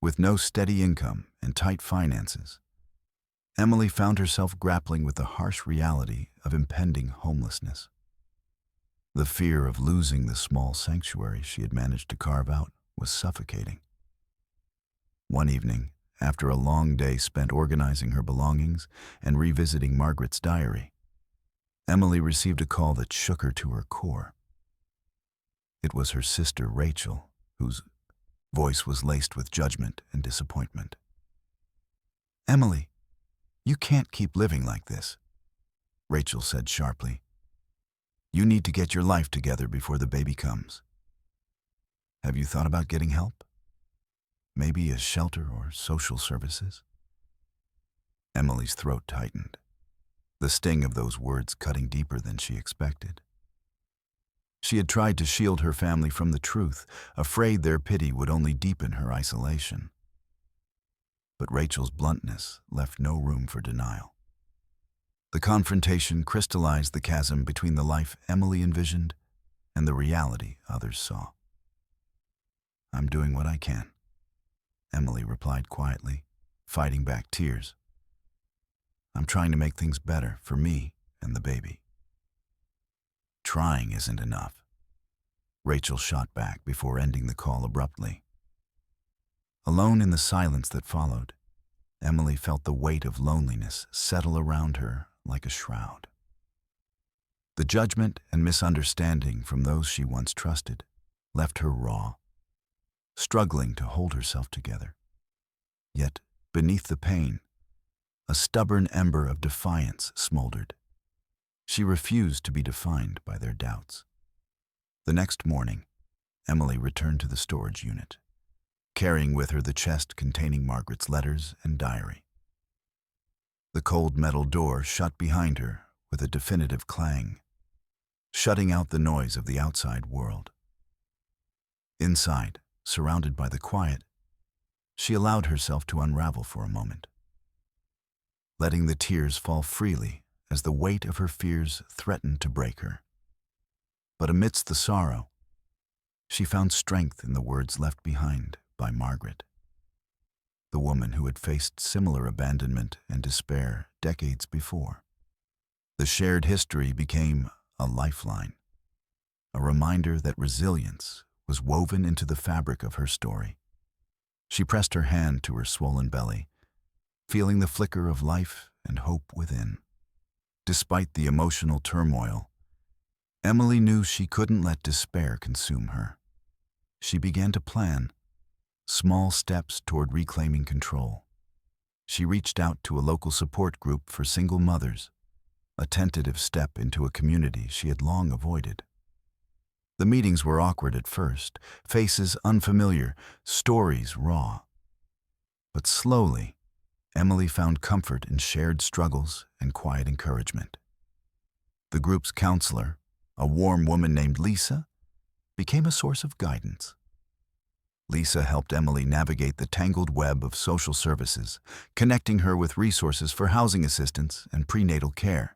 With no steady income and tight finances, Emily found herself grappling with the harsh reality of impending homelessness. The fear of losing the small sanctuary she had managed to carve out was suffocating. One evening, after a long day spent organizing her belongings and revisiting Margaret's diary, Emily received a call that shook her to her core. It was her sister Rachel, whose voice was laced with judgment and disappointment. "Emily, you can't keep living like this," Rachel said sharply. "You need to get your life together before the baby comes. Have you thought about getting help? Maybe a shelter or social services?" Emily's throat tightened, the sting of those words cutting deeper than she expected. She had tried to shield her family from the truth, afraid their pity would only deepen her isolation. But Rachel's bluntness left no room for denial. The confrontation crystallized the chasm between the life Emily envisioned and the reality others saw. "I'm doing what I can," Emily replied quietly, fighting back tears. "I'm trying to make things better for me and the baby." "Trying isn't enough," Rachel shot back before ending the call abruptly. Alone in the silence that followed, Emily felt the weight of loneliness settle around her like a shroud. The judgment and misunderstanding from those she once trusted left her raw, struggling to hold herself together. Yet, beneath the pain, a stubborn ember of defiance smoldered. She refused to be defined by their doubts. The next morning, Emily returned to the storage unit, carrying with her the chest containing Margaret's letters and diary. The cold metal door shut behind her with a definitive clang, shutting out the noise of the outside world. Inside, surrounded by the quiet, she allowed herself to unravel for a moment, letting the tears fall freely as the weight of her fears threatened to break her. But amidst the sorrow, she found strength in the words left behind by Margaret, the woman who had faced similar abandonment and despair decades before. The shared history became a lifeline, a reminder that resilience was woven into the fabric of her story. She pressed her hand to her swollen belly, feeling the flicker of life and hope within. Despite the emotional turmoil, Emily knew she couldn't let despair consume her. She began to plan small steps toward reclaiming control. She reached out to a local support group for single mothers, a tentative step into a community she had long avoided. The meetings were awkward at first, faces unfamiliar, stories raw. But slowly, Emily found comfort in shared struggles and quiet encouragement. The group's counselor, a warm woman named Lisa, became a source of guidance. Lisa helped Emily navigate the tangled web of social services, connecting her with resources for housing assistance and prenatal care.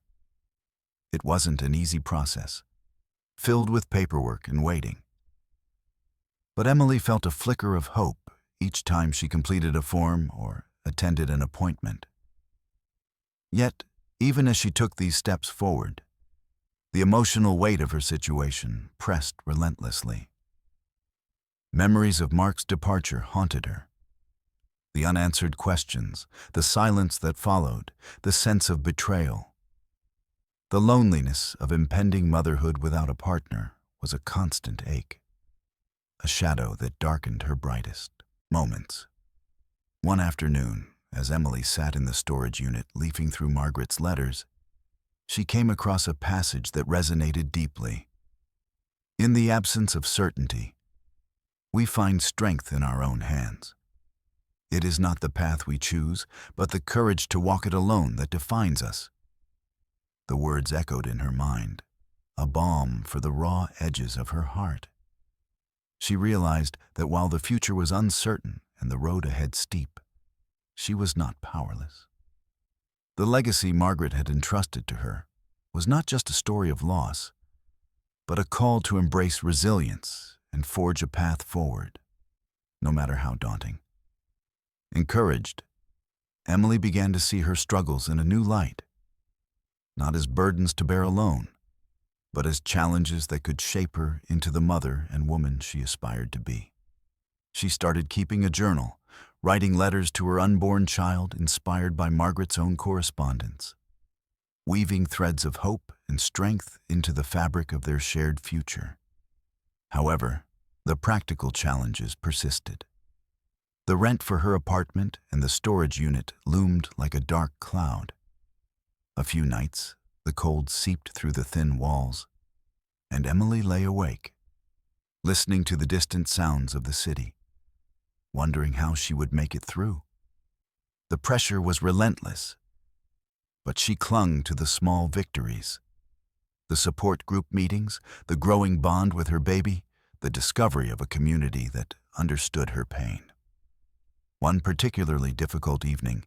It wasn't an easy process, filled with paperwork and waiting. But Emily felt a flicker of hope each time she completed a form or attended an appointment. Yet, even as she took these steps forward, the emotional weight of her situation pressed relentlessly. Memories of Mark's departure haunted her. The unanswered questions, the silence that followed, the sense of betrayal. The loneliness of impending motherhood without a partner was a constant ache, a shadow that darkened her brightest moments. One afternoon, as Emily sat in the storage unit leafing through Margaret's letters, she came across a passage that resonated deeply. In the absence of certainty, we find strength in our own hands. It is not the path we choose, but the courage to walk it alone that defines us. The words echoed in her mind, a balm for the raw edges of her heart. She realized that while the future was uncertain and the road ahead steep, she was not powerless. The legacy Margaret had entrusted to her was not just a story of loss, but a call to embrace resilience and forge a path forward, no matter how daunting. Encouraged, Emily began to see her struggles in a new light, not as burdens to bear alone, but as challenges that could shape her into the mother and woman she aspired to be. She started keeping a journal, writing letters to her unborn child inspired by Margaret's own correspondence, weaving threads of hope and strength into the fabric of their shared future. However, the practical challenges persisted. The rent for her apartment and the storage unit loomed like a dark cloud. A few nights, the cold seeped through the thin walls, and Emily lay awake, listening to the distant sounds of the city, wondering how she would make it through. The pressure was relentless, but she clung to the small victories. The support group meetings, the growing bond with her baby, the discovery of a community that understood her pain. One particularly difficult evening,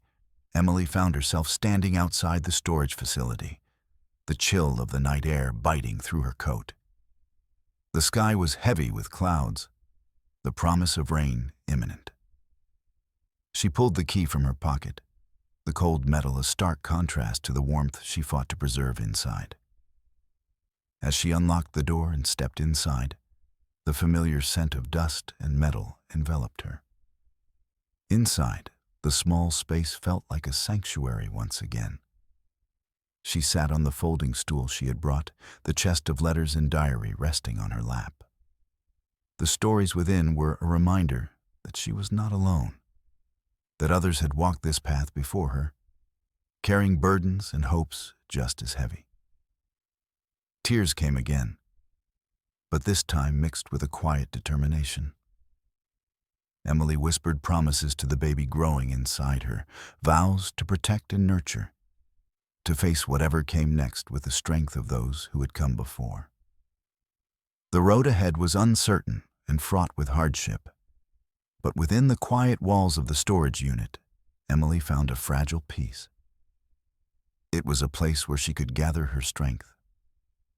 Emily found herself standing outside the storage facility, the chill of the night air biting through her coat. The sky was heavy with clouds, the promise of rain imminent. She pulled the key from her pocket, the cold metal a stark contrast to the warmth she fought to preserve inside. As she unlocked the door and stepped inside, the familiar scent of dust and metal enveloped her. Inside, the small space felt like a sanctuary once again. She sat on the folding stool she had brought, the chest of letters and diary resting on her lap. The stories within were a reminder that she was not alone, that others had walked this path before her, carrying burdens and hopes just as heavy. Tears came again, but this time mixed with a quiet determination. Emily whispered promises to the baby growing inside her, vows to protect and nurture, to face whatever came next with the strength of those who had come before. The road ahead was uncertain and fraught with hardship, but within the quiet walls of the storage unit, Emily found a fragile peace. It was a place where she could gather her strength,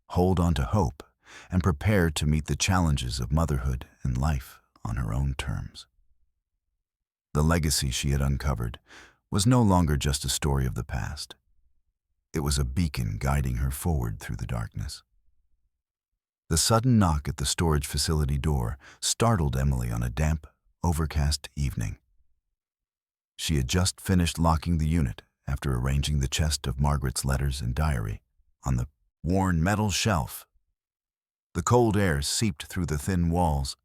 hold on to hope, and prepare to meet the challenges of motherhood and life on her own terms. The legacy she had uncovered was no longer just a story of the past. It was a beacon guiding her forward through the darkness. The sudden knock at the storage facility door startled Emily on a damp, overcast evening. She had just finished locking the unit after arranging the chest of Margaret's letters and diary on the worn metal shelf. The cold air seeped through the thin walls,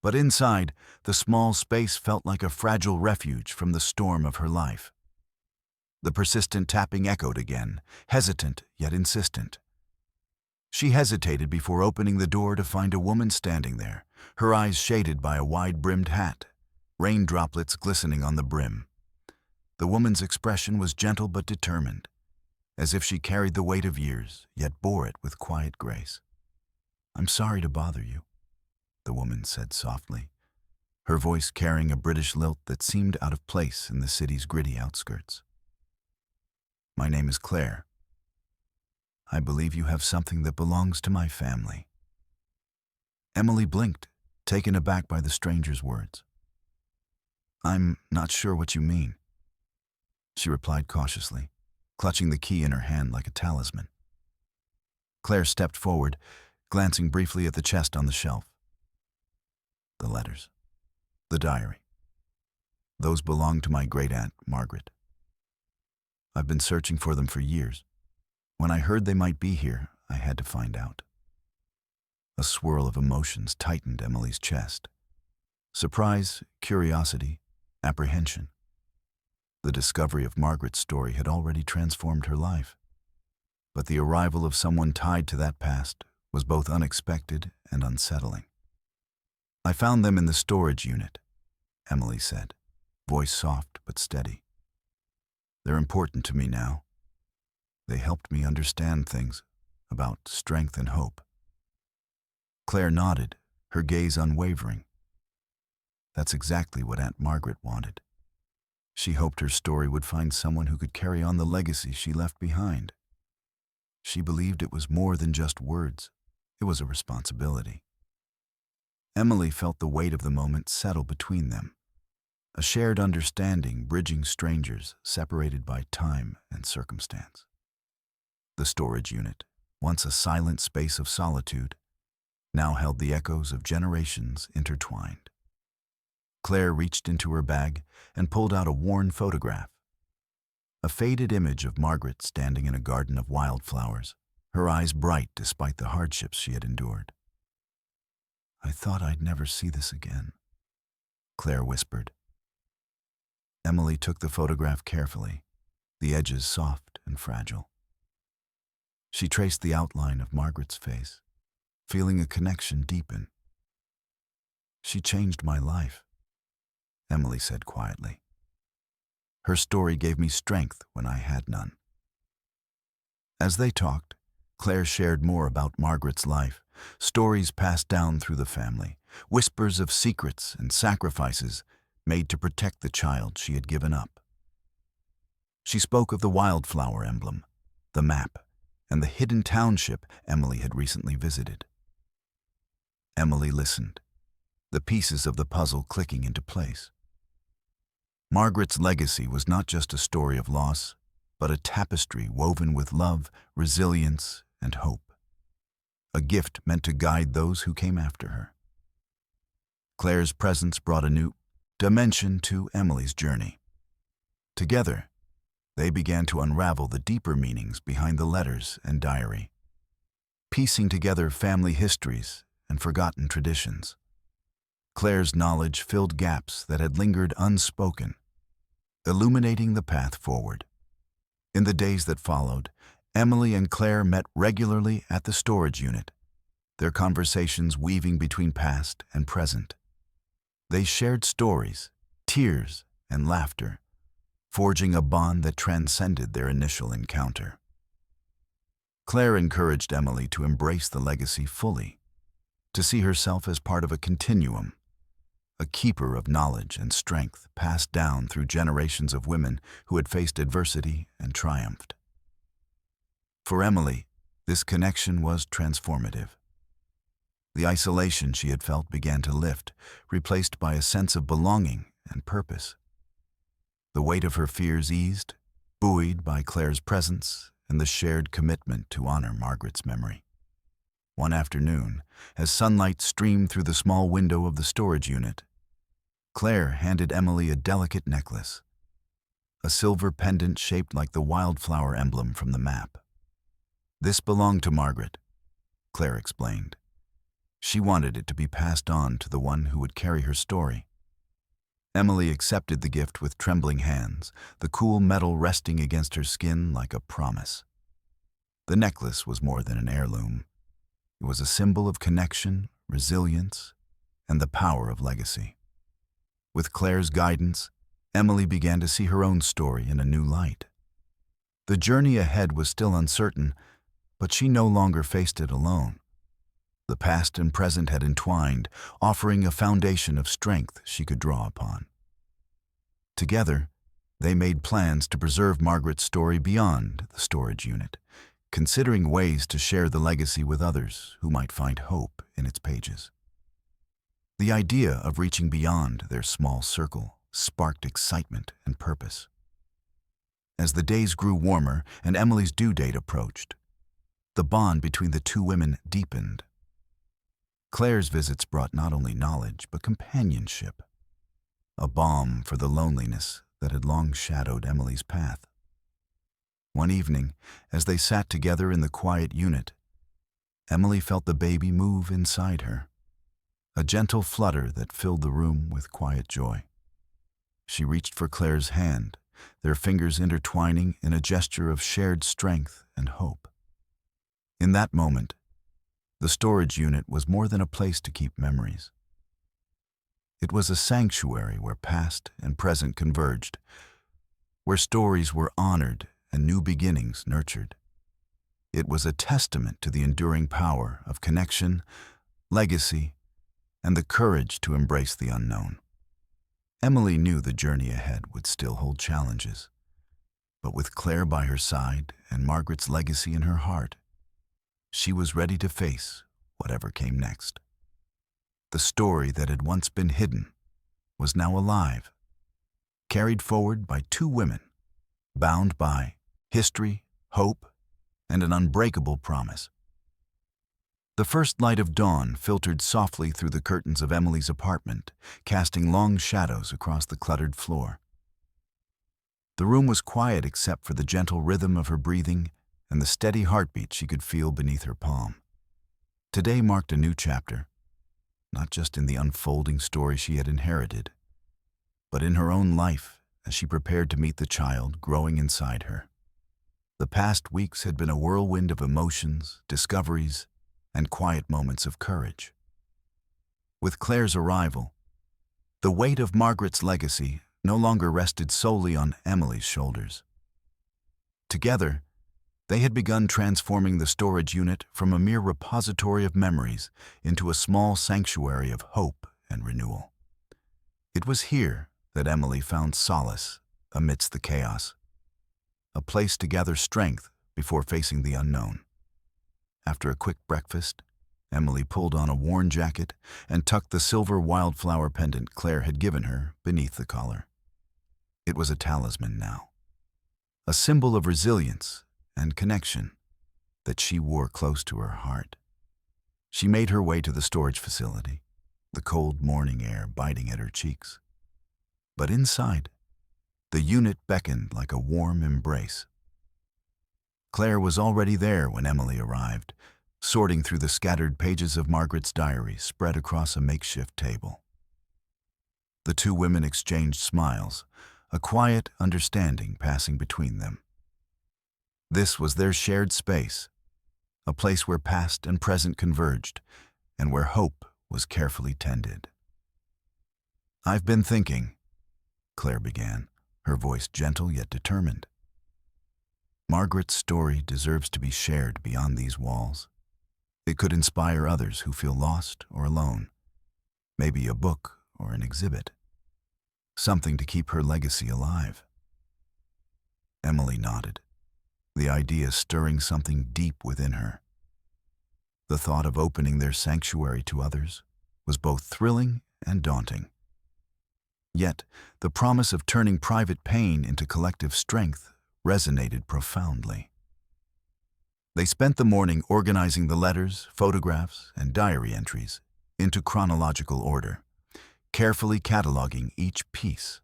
but inside, the small space felt like a fragile refuge from the storm of her life. The persistent tapping echoed again, hesitant yet insistent. She hesitated before opening the door to find a woman standing there, her eyes shaded by a wide-brimmed hat, rain droplets glistening on the brim. The woman's expression was gentle but determined, as if she carried the weight of years, yet bore it with quiet grace. "I'm sorry to bother you," the woman said softly, her voice carrying a British lilt that seemed out of place in the city's gritty outskirts. "My name is Claire. I believe you have something that belongs to my family." Emily blinked, taken aback by the stranger's words. "I'm not sure what you mean," she replied cautiously, clutching the key in her hand like a talisman. Claire stepped forward, glancing briefly at the chest on the shelf. "The letters, the diary. Those belong to my great-aunt, Margaret. I've been searching for them for years. When I heard they might be here, I had to find out." A swirl of emotions tightened Emily's chest. Surprise, curiosity, apprehension. The discovery of Margaret's story had already transformed her life, but the arrival of someone tied to that past was both unexpected and unsettling. "I found them in the storage unit," Emily said, voice soft but steady. "They're important to me now. They helped me understand things about strength and hope." Claire nodded, her gaze unwavering. That's exactly what Aunt Margaret wanted. She hoped her story would find someone who could carry on the legacy she left behind. She believed it was more than just words. It was a responsibility. Emily felt the weight of the moment settle between them, a shared understanding bridging strangers separated by time and circumstance. The storage unit, once a silent space of solitude, now held the echoes of generations intertwined. Claire reached into her bag and pulled out a worn photograph. A faded image of Margaret standing in a garden of wildflowers, her eyes bright despite the hardships she had endured. "I thought I'd never see this again," Claire whispered. Emily took the photograph carefully, the edges soft and fragile. She traced the outline of Margaret's face, feeling a connection deepen. "She changed my life," Emily said quietly. "Her story gave me strength when I had none." As they talked, Claire shared more about Margaret's life, stories passed down through the family, whispers of secrets and sacrifices made to protect the child she had given up. She spoke of the wildflower emblem, the map, and the hidden township Emily had recently visited. Emily listened, the pieces of the puzzle clicking into place. Margaret's legacy was not just a story of loss, but a tapestry woven with love, resilience, and hope. A gift meant to guide those who came after her. Claire's presence brought a new dimension to Emily's journey. Together, They began to unravel the deeper meanings behind the letters and diary, piecing together family histories and forgotten traditions. Claire's knowledge filled gaps that had lingered unspoken, illuminating the path forward. In the days that followed, Emily and Claire met regularly at the storage unit, their conversations weaving between past and present. They shared stories, tears, and laughter, forging a bond that transcended their initial encounter. Claire encouraged Emily to embrace the legacy fully, to see herself as part of a continuum, a keeper of knowledge and strength passed down through generations of women who had faced adversity and triumphed. For Emily, this connection was transformative. The isolation she had felt began to lift, replaced by a sense of belonging and purpose. The weight of her fears eased, buoyed by Claire's presence and the shared commitment to honor Margaret's memory. One afternoon, as sunlight streamed through the small window of the storage unit, Claire handed Emily a delicate necklace, a silver pendant shaped like the wildflower emblem from the map. "This belonged to Margaret," Claire explained. "She wanted it to be passed on to the one who would carry her story." Emily accepted the gift with trembling hands, the cool metal resting against her skin like a promise. The necklace was more than an heirloom. It was a symbol of connection, resilience, and the power of legacy. With Claire's guidance, Emily began to see her own story in a new light. The journey ahead was still uncertain, but she no longer faced it alone. The past and present had entwined, offering a foundation of strength she could draw upon. Together, they made plans to preserve Margaret's story beyond the storage unit, considering ways to share the legacy with others who might find hope in its pages. The idea of reaching beyond their small circle sparked excitement and purpose. As the days grew warmer and Emily's due date approached, the bond between the two women deepened. Claire's visits brought not only knowledge, but companionship, a balm for the loneliness that had long shadowed Emily's path. One evening, as they sat together in the quiet unit, Emily felt the baby move inside her, a gentle flutter that filled the room with quiet joy. She reached for Claire's hand, their fingers intertwining in a gesture of shared strength and hope. In that moment, the storage unit was more than a place to keep memories. It was a sanctuary where past and present converged, where stories were honored and new beginnings nurtured. It was a testament to the enduring power of connection, legacy, and the courage to embrace the unknown. Emily knew the journey ahead would still hold challenges, but with Claire by her side and Margaret's legacy in her heart, she was ready to face whatever came next. The story that had once been hidden was now alive, carried forward by two women, bound by history, hope, and an unbreakable promise. The first light of dawn filtered softly through the curtains of Emily's apartment, casting long shadows across the cluttered floor. The room was quiet except for the gentle rhythm of her breathing and the steady heartbeat she could feel beneath her palm. Today marked a new chapter, not just in the unfolding story she had inherited, but in her own life as she prepared to meet the child growing inside her. The past weeks had been a whirlwind of emotions, discoveries, and quiet moments of courage. With Claire's arrival, the weight of Margaret's legacy no longer rested solely on Emily's shoulders. Together, they had begun transforming the storage unit from a mere repository of memories into a small sanctuary of hope and renewal. It was here that Emily found solace amidst the chaos, a place to gather strength before facing the unknown. After a quick breakfast, Emily pulled on a worn jacket and tucked the silver wildflower pendant Claire had given her beneath the collar. It was a talisman now, a symbol of resilience and connection that she wore close to her heart. She made her way to the storage facility, the cold morning air biting at her cheeks. But inside, The unit beckoned like a warm embrace. Claire was already there when Emily arrived, sorting through the scattered pages of Margaret's diary spread across a makeshift table. The two women exchanged smiles, a quiet understanding passing between them. This was their shared space, a place where past and present converged, and where hope was carefully tended. "I've been thinking," Claire began, her voice gentle yet determined. "Margaret's story deserves to be shared beyond these walls. It could inspire others who feel lost or alone. Maybe a book or an exhibit. Something to keep her legacy alive." Emily nodded, the idea stirring something deep within her. The thought of opening their sanctuary to others was both thrilling and daunting. Yet, the promise of turning private pain into collective strength resonated profoundly. They spent the morning organizing the letters, photographs, and diary entries into chronological order, carefully cataloging each piece.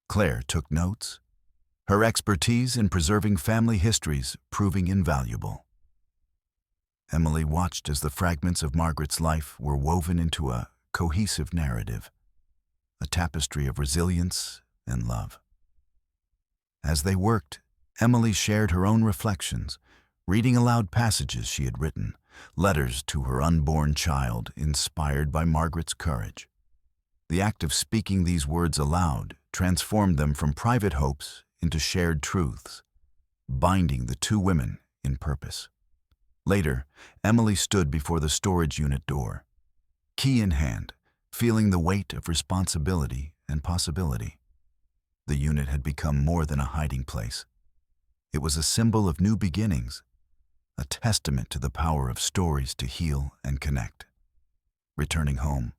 Claire took notes, her expertise in preserving family histories proving invaluable. Emily watched as the fragments of Margaret's life were woven into a cohesive narrative, a tapestry of resilience and love. As they worked, Emily shared her own reflections, reading aloud passages she had written, letters to her unborn child inspired by Margaret's courage. The act of speaking these words aloud transformed them from private hopes into shared truths, binding the two women in purpose. Later, Emily stood before the storage unit door, key in hand, feeling the weight of responsibility and possibility. The unit had become more than a hiding place. It was a symbol of new beginnings, a testament to the power of stories to heal and connect. Returning home,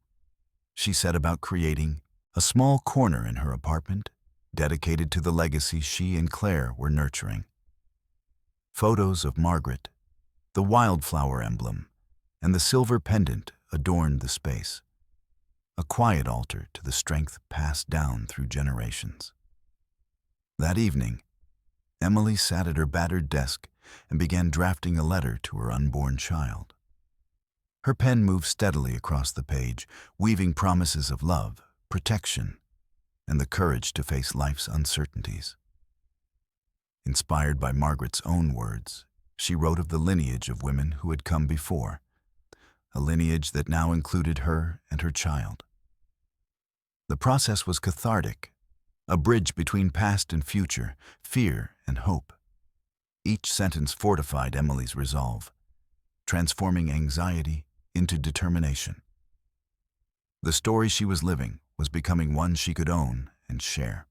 she set about creating a small corner in her apartment dedicated to the legacy she and Claire were nurturing. Photos of Margaret, the wildflower emblem, and the silver pendant adorned the space, a quiet altar to the strength passed down through generations. That evening, Emily sat at her battered desk and began drafting a letter to her unborn child. Her pen moved steadily across the page, weaving promises of love, protection, and the courage to face life's uncertainties. Inspired by Margaret's own words, she wrote of the lineage of women who had come before, a lineage that now included her and her child. The process was cathartic, a bridge between past and future, fear and hope. Each sentence fortified Emily's resolve, transforming anxiety into determination. The story she was living was becoming one she could own and share.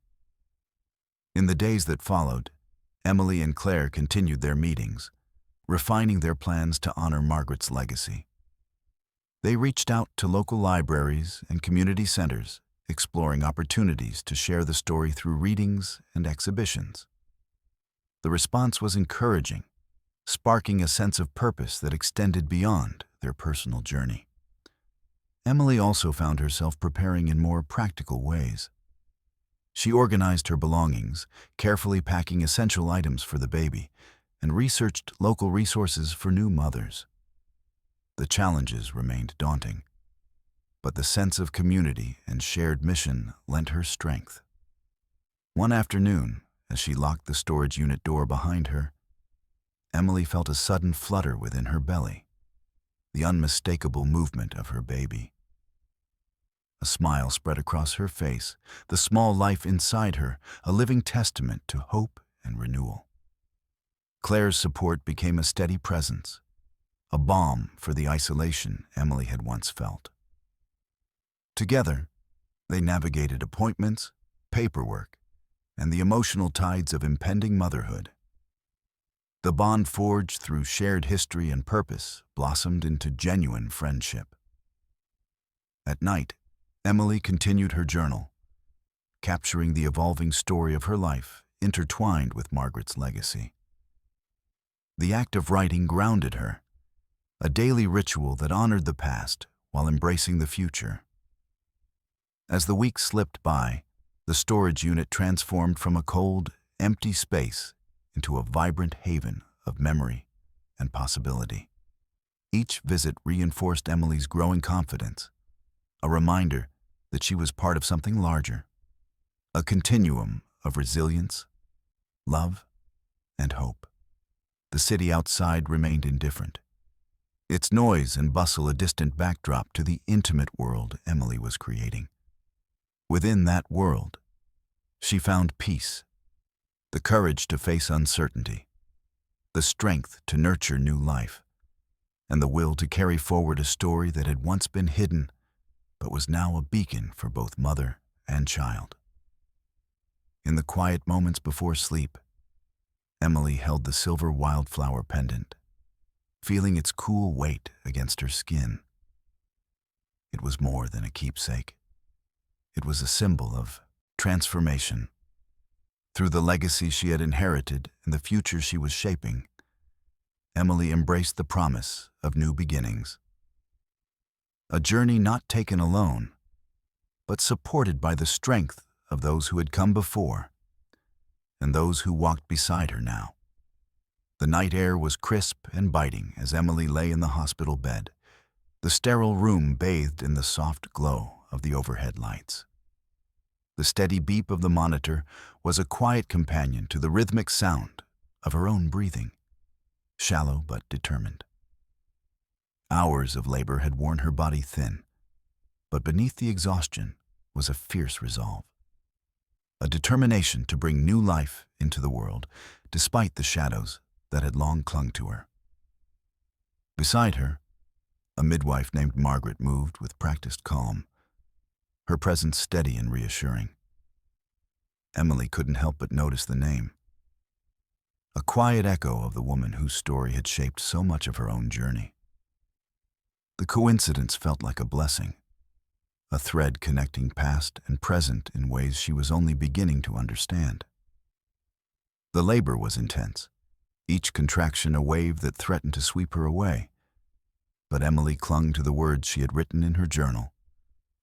In the days that followed, Emily and Claire continued their meetings, refining their plans to honor Margaret's legacy. They reached out to local libraries and community centers, exploring opportunities to share the story through readings and exhibitions. The response was encouraging, sparking a sense of purpose that extended beyond their personal journey. Emily also found herself preparing in more practical ways. She organized her belongings, carefully packing essential items for the baby, and researched local resources for new mothers. The challenges remained daunting, but the sense of community and shared mission lent her strength. One afternoon, as she locked the storage unit door behind her, Emily felt a sudden flutter within her belly, the unmistakable movement of her baby. A smile spread across her face, the small life inside her, a living testament to hope and renewal. Claire's support became a steady presence, a balm for the isolation Emily had once felt. Together, they navigated appointments, paperwork, and the emotional tides of impending motherhood. The bond forged through shared history and purpose blossomed into genuine friendship. At night, Emily continued her journal, capturing the evolving story of her life intertwined with Margaret's legacy. The act of writing grounded her, a daily ritual that honored the past while embracing the future. As the weeks slipped by, The storage unit transformed from a cold, empty space into a vibrant haven of memory and possibility. Each visit reinforced Emily's growing confidence, a reminder that she was part of something larger, a continuum of resilience, love, and hope. The city outside remained indifferent, its noise and bustle a distant backdrop to the intimate world Emily was creating. Within that world, she found peace, the courage to face uncertainty, the strength to nurture new life, and the will to carry forward a story that had once been hidden but was now a beacon for both mother and child. In the quiet moments before sleep, Emily held the silver wildflower pendant, feeling its cool weight against her skin. It was more than a keepsake. It was a symbol of transformation. Through the legacy she had inherited and the future she was shaping, Emily embraced the promise of new beginnings. A journey not taken alone, but supported by the strength of those who had come before and those who walked beside her now. The night air was crisp and biting as Emily lay in the hospital bed, the sterile room bathed in the soft glow of the overhead lights. The steady beep of the monitor was a quiet companion to the rhythmic sound of her own breathing, shallow but determined. Hours of labor had worn her body thin, but beneath the exhaustion was a fierce resolve, a determination to bring new life into the world, despite the shadows that had long clung to her. Beside her, a midwife named Margaret moved with practiced calm, her presence steady and reassuring. Emily couldn't help but notice the name, a quiet echo of the woman whose story had shaped so much of her own journey. The coincidence felt like a blessing, a thread connecting past and present in ways she was only beginning to understand. The labor was intense, each contraction a wave that threatened to sweep her away. But Emily clung to the words she had written in her journal,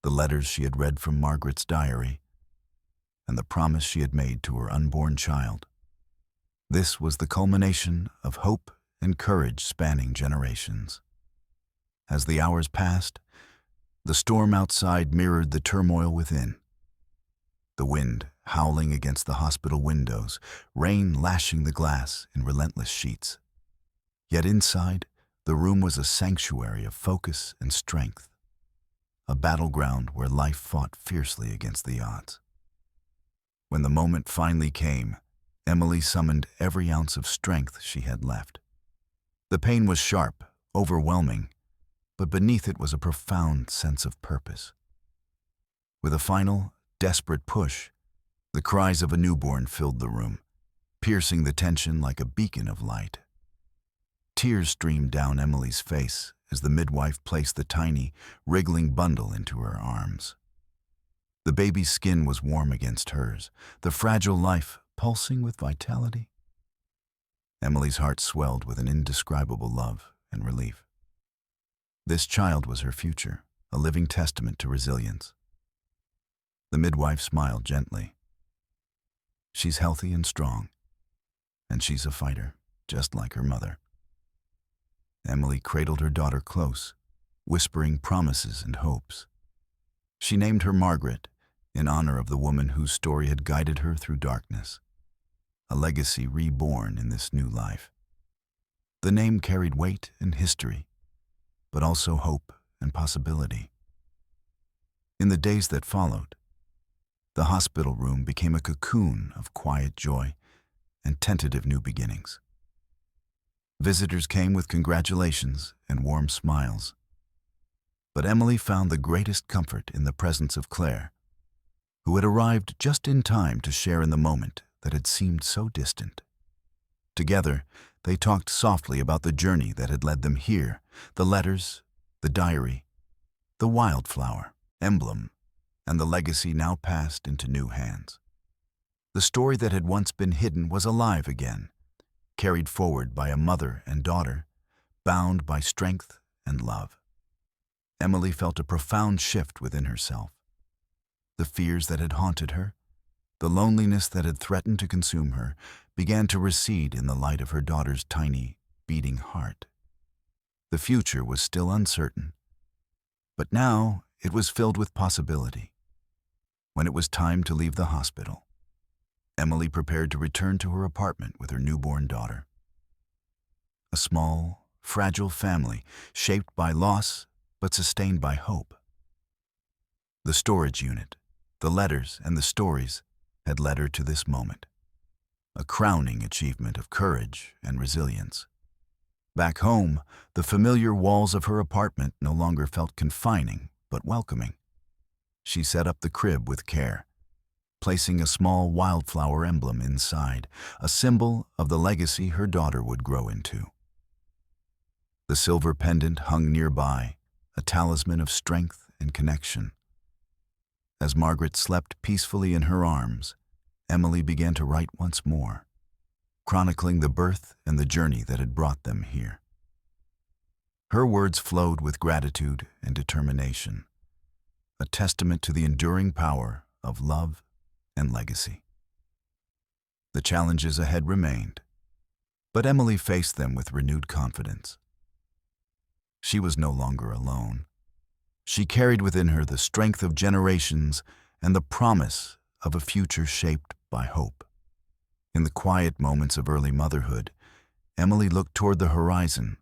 the letters she had read from Margaret's diary, and the promise she had made to her unborn child. This was the culmination of hope and courage spanning generations. As the hours passed, the storm outside mirrored the turmoil within. The wind howling against the hospital windows, rain lashing the glass in relentless sheets. Yet inside, the room was a sanctuary of focus and strength, a battleground where life fought fiercely against the odds. When the moment finally came, Emily summoned every ounce of strength she had left. The pain was sharp, overwhelming, but beneath it was a profound sense of purpose. With a final, desperate push, the cries of a newborn filled the room, piercing the tension like a beacon of light. Tears streamed down Emily's face as the midwife placed the tiny, wriggling bundle into her arms. The baby's skin was warm against hers, the fragile life pulsing with vitality. Emily's heart swelled with an indescribable love and relief. This child was her future, a living testament to resilience. The midwife smiled gently. She's healthy and strong, and she's a fighter, just like her mother. Emily cradled her daughter close, whispering promises and hopes. She named her Margaret in honor of the woman whose story had guided her through darkness, a legacy reborn in this new life. The name carried weight and history, but also hope and possibility. In the days that followed, the hospital room became a cocoon of quiet joy and tentative new beginnings. Visitors came with congratulations and warm smiles. But Emily found the greatest comfort in the presence of Claire, who had arrived just in time to share in the moment that had seemed so distant. Together, they talked softly about the journey that had led them here, the letters, the diary, the wildflower, emblem, and the legacy now passed into new hands. The story that had once been hidden was alive again, carried forward by a mother and daughter, bound by strength and love. Emily felt a profound shift within herself. The fears that had haunted her, The loneliness that had threatened to consume her began to recede in the light of her daughter's tiny, beating heart. The future was still uncertain, but now it was filled with possibility. When it was time to leave the hospital, Emily prepared to return to her apartment with her newborn daughter. A small, fragile family shaped by loss but sustained by hope. The storage unit, the letters, and the stories had led her to this moment, a crowning achievement of courage and resilience. Back home, the familiar walls of her apartment no longer felt confining but welcoming. She set up the crib with care, placing a small wildflower emblem inside, a symbol of the legacy her daughter would grow into. The silver pendant hung nearby, a talisman of strength and connection. As Margaret slept peacefully in her arms, Emily began to write once more, chronicling the birth and the journey that had brought them here. Her words flowed with gratitude and determination, a testament to the enduring power of love and legacy. The challenges ahead remained, but Emily faced them with renewed confidence. She was no longer alone. She carried within her the strength of generations and the promise of a future shaped by hope. In the quiet moments of early motherhood, Emily looked toward the horizon,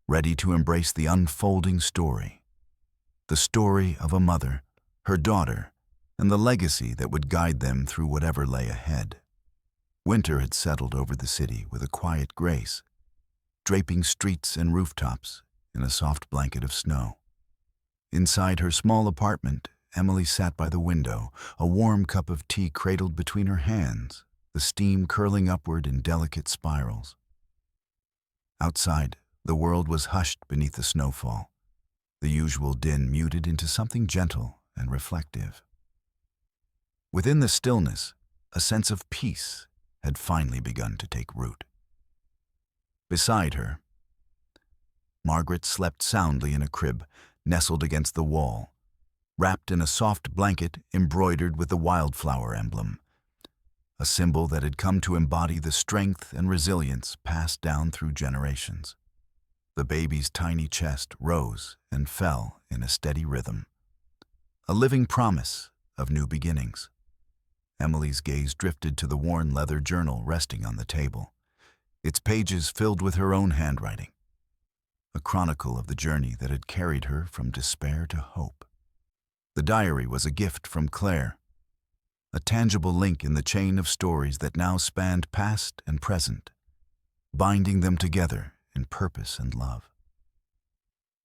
ready to embrace the unfolding story. The story of a mother, her daughter, and the legacy that would guide them through whatever lay ahead. Winter had settled over the city with a quiet grace, draping streets and rooftops in a soft blanket of snow. Inside her small apartment, Emily sat by the window, a warm cup of tea cradled between her hands, the steam curling upward in delicate spirals. Outside, the world was hushed beneath the snowfall, the usual din muted into something gentle and reflective. Within the stillness, a sense of peace had finally begun to take root. Beside her, Margaret slept soundly in a crib nestled against the wall, wrapped in a soft blanket embroidered with the wildflower emblem, a symbol that had come to embody the strength and resilience passed down through generations. The baby's tiny chest rose and fell in a steady rhythm, a living promise of new beginnings. Emily's gaze drifted to the worn leather journal resting on the table, its pages filled with her own handwriting, a chronicle of the journey that had carried her from despair to hope. The diary was a gift from Claire, a tangible link in the chain of stories that now spanned past and present, binding them together in purpose and love.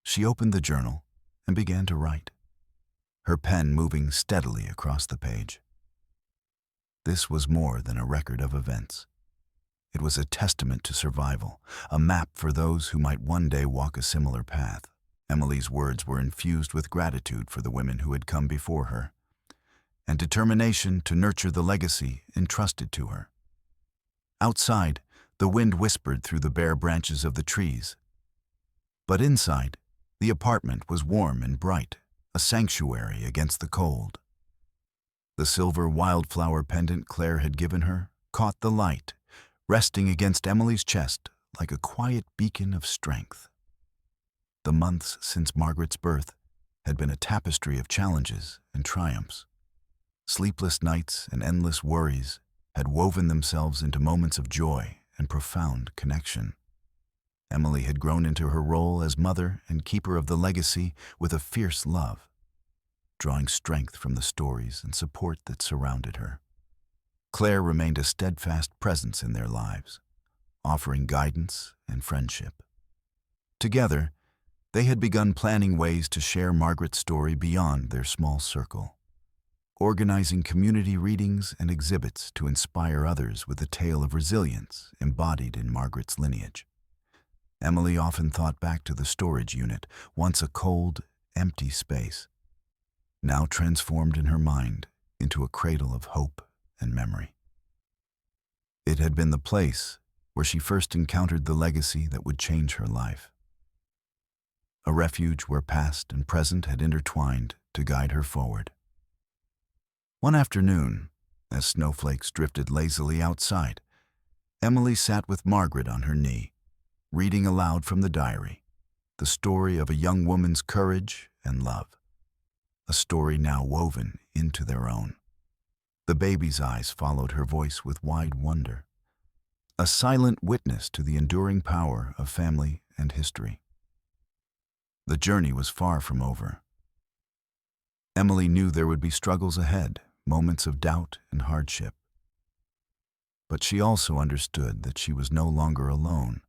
She opened the journal and began to write, her pen moving steadily across the page. This was more than a record of events. It was a testament to survival, a map for those who might one day walk a similar path. Emily's words were infused with gratitude for the women who had come before her, and determination to nurture the legacy entrusted to her. Outside, the wind whispered through the bare branches of the trees. But inside, the apartment was warm and bright, a sanctuary against the cold. The silver wildflower pendant Claire had given her caught the light, resting against Emily's chest like a quiet beacon of strength. The months since Margaret's birth had been a tapestry of challenges and triumphs. Sleepless nights and endless worries had woven themselves into moments of joy and profound connection. Emily had grown into her role as mother and keeper of the legacy with a fierce love, drawing strength from the stories and support that surrounded her. Claire remained a steadfast presence in their lives, offering guidance and friendship. Together, they had begun planning ways to share Margaret's story beyond their small circle, organizing community readings and exhibits to inspire others with the tale of resilience embodied in Margaret's lineage. Emily often thought back to the storage unit, once a cold, empty space, now transformed in her mind into a cradle of hope and memory. It had been the place where she first encountered the legacy that would change her life, a refuge where past and present had intertwined to guide her forward. One afternoon, As snowflakes drifted lazily outside, Emily sat with Margaret on her knee, reading aloud from the diary, the story of a young woman's courage and love, a story now woven into their own. The baby's eyes followed her voice with wide wonder, a silent witness to the enduring power of family and history. The journey was far from over. Emily knew there would be struggles ahead, moments of doubt and hardship. But she also understood that she was no longer alone,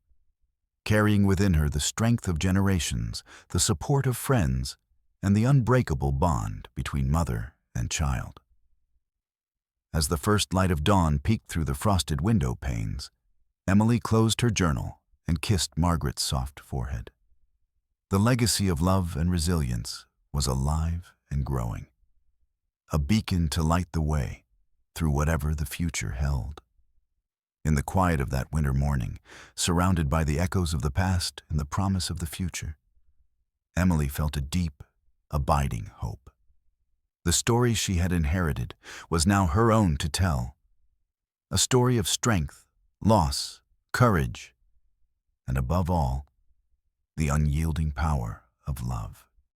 carrying within her the strength of generations, the support of friends, and the unbreakable bond between mother and child. As the first light of dawn peeked through the frosted window panes, Emily closed her journal and kissed Margaret's soft forehead. The legacy of love and resilience was alive and growing, a beacon to light the way through whatever the future held. In the quiet of that winter morning, surrounded by the echoes of the past and the promise of the future, Emily felt a deep, abiding hope. The story she had inherited was now her own to tell, a story of strength, loss, courage, and above all, the unyielding power of love.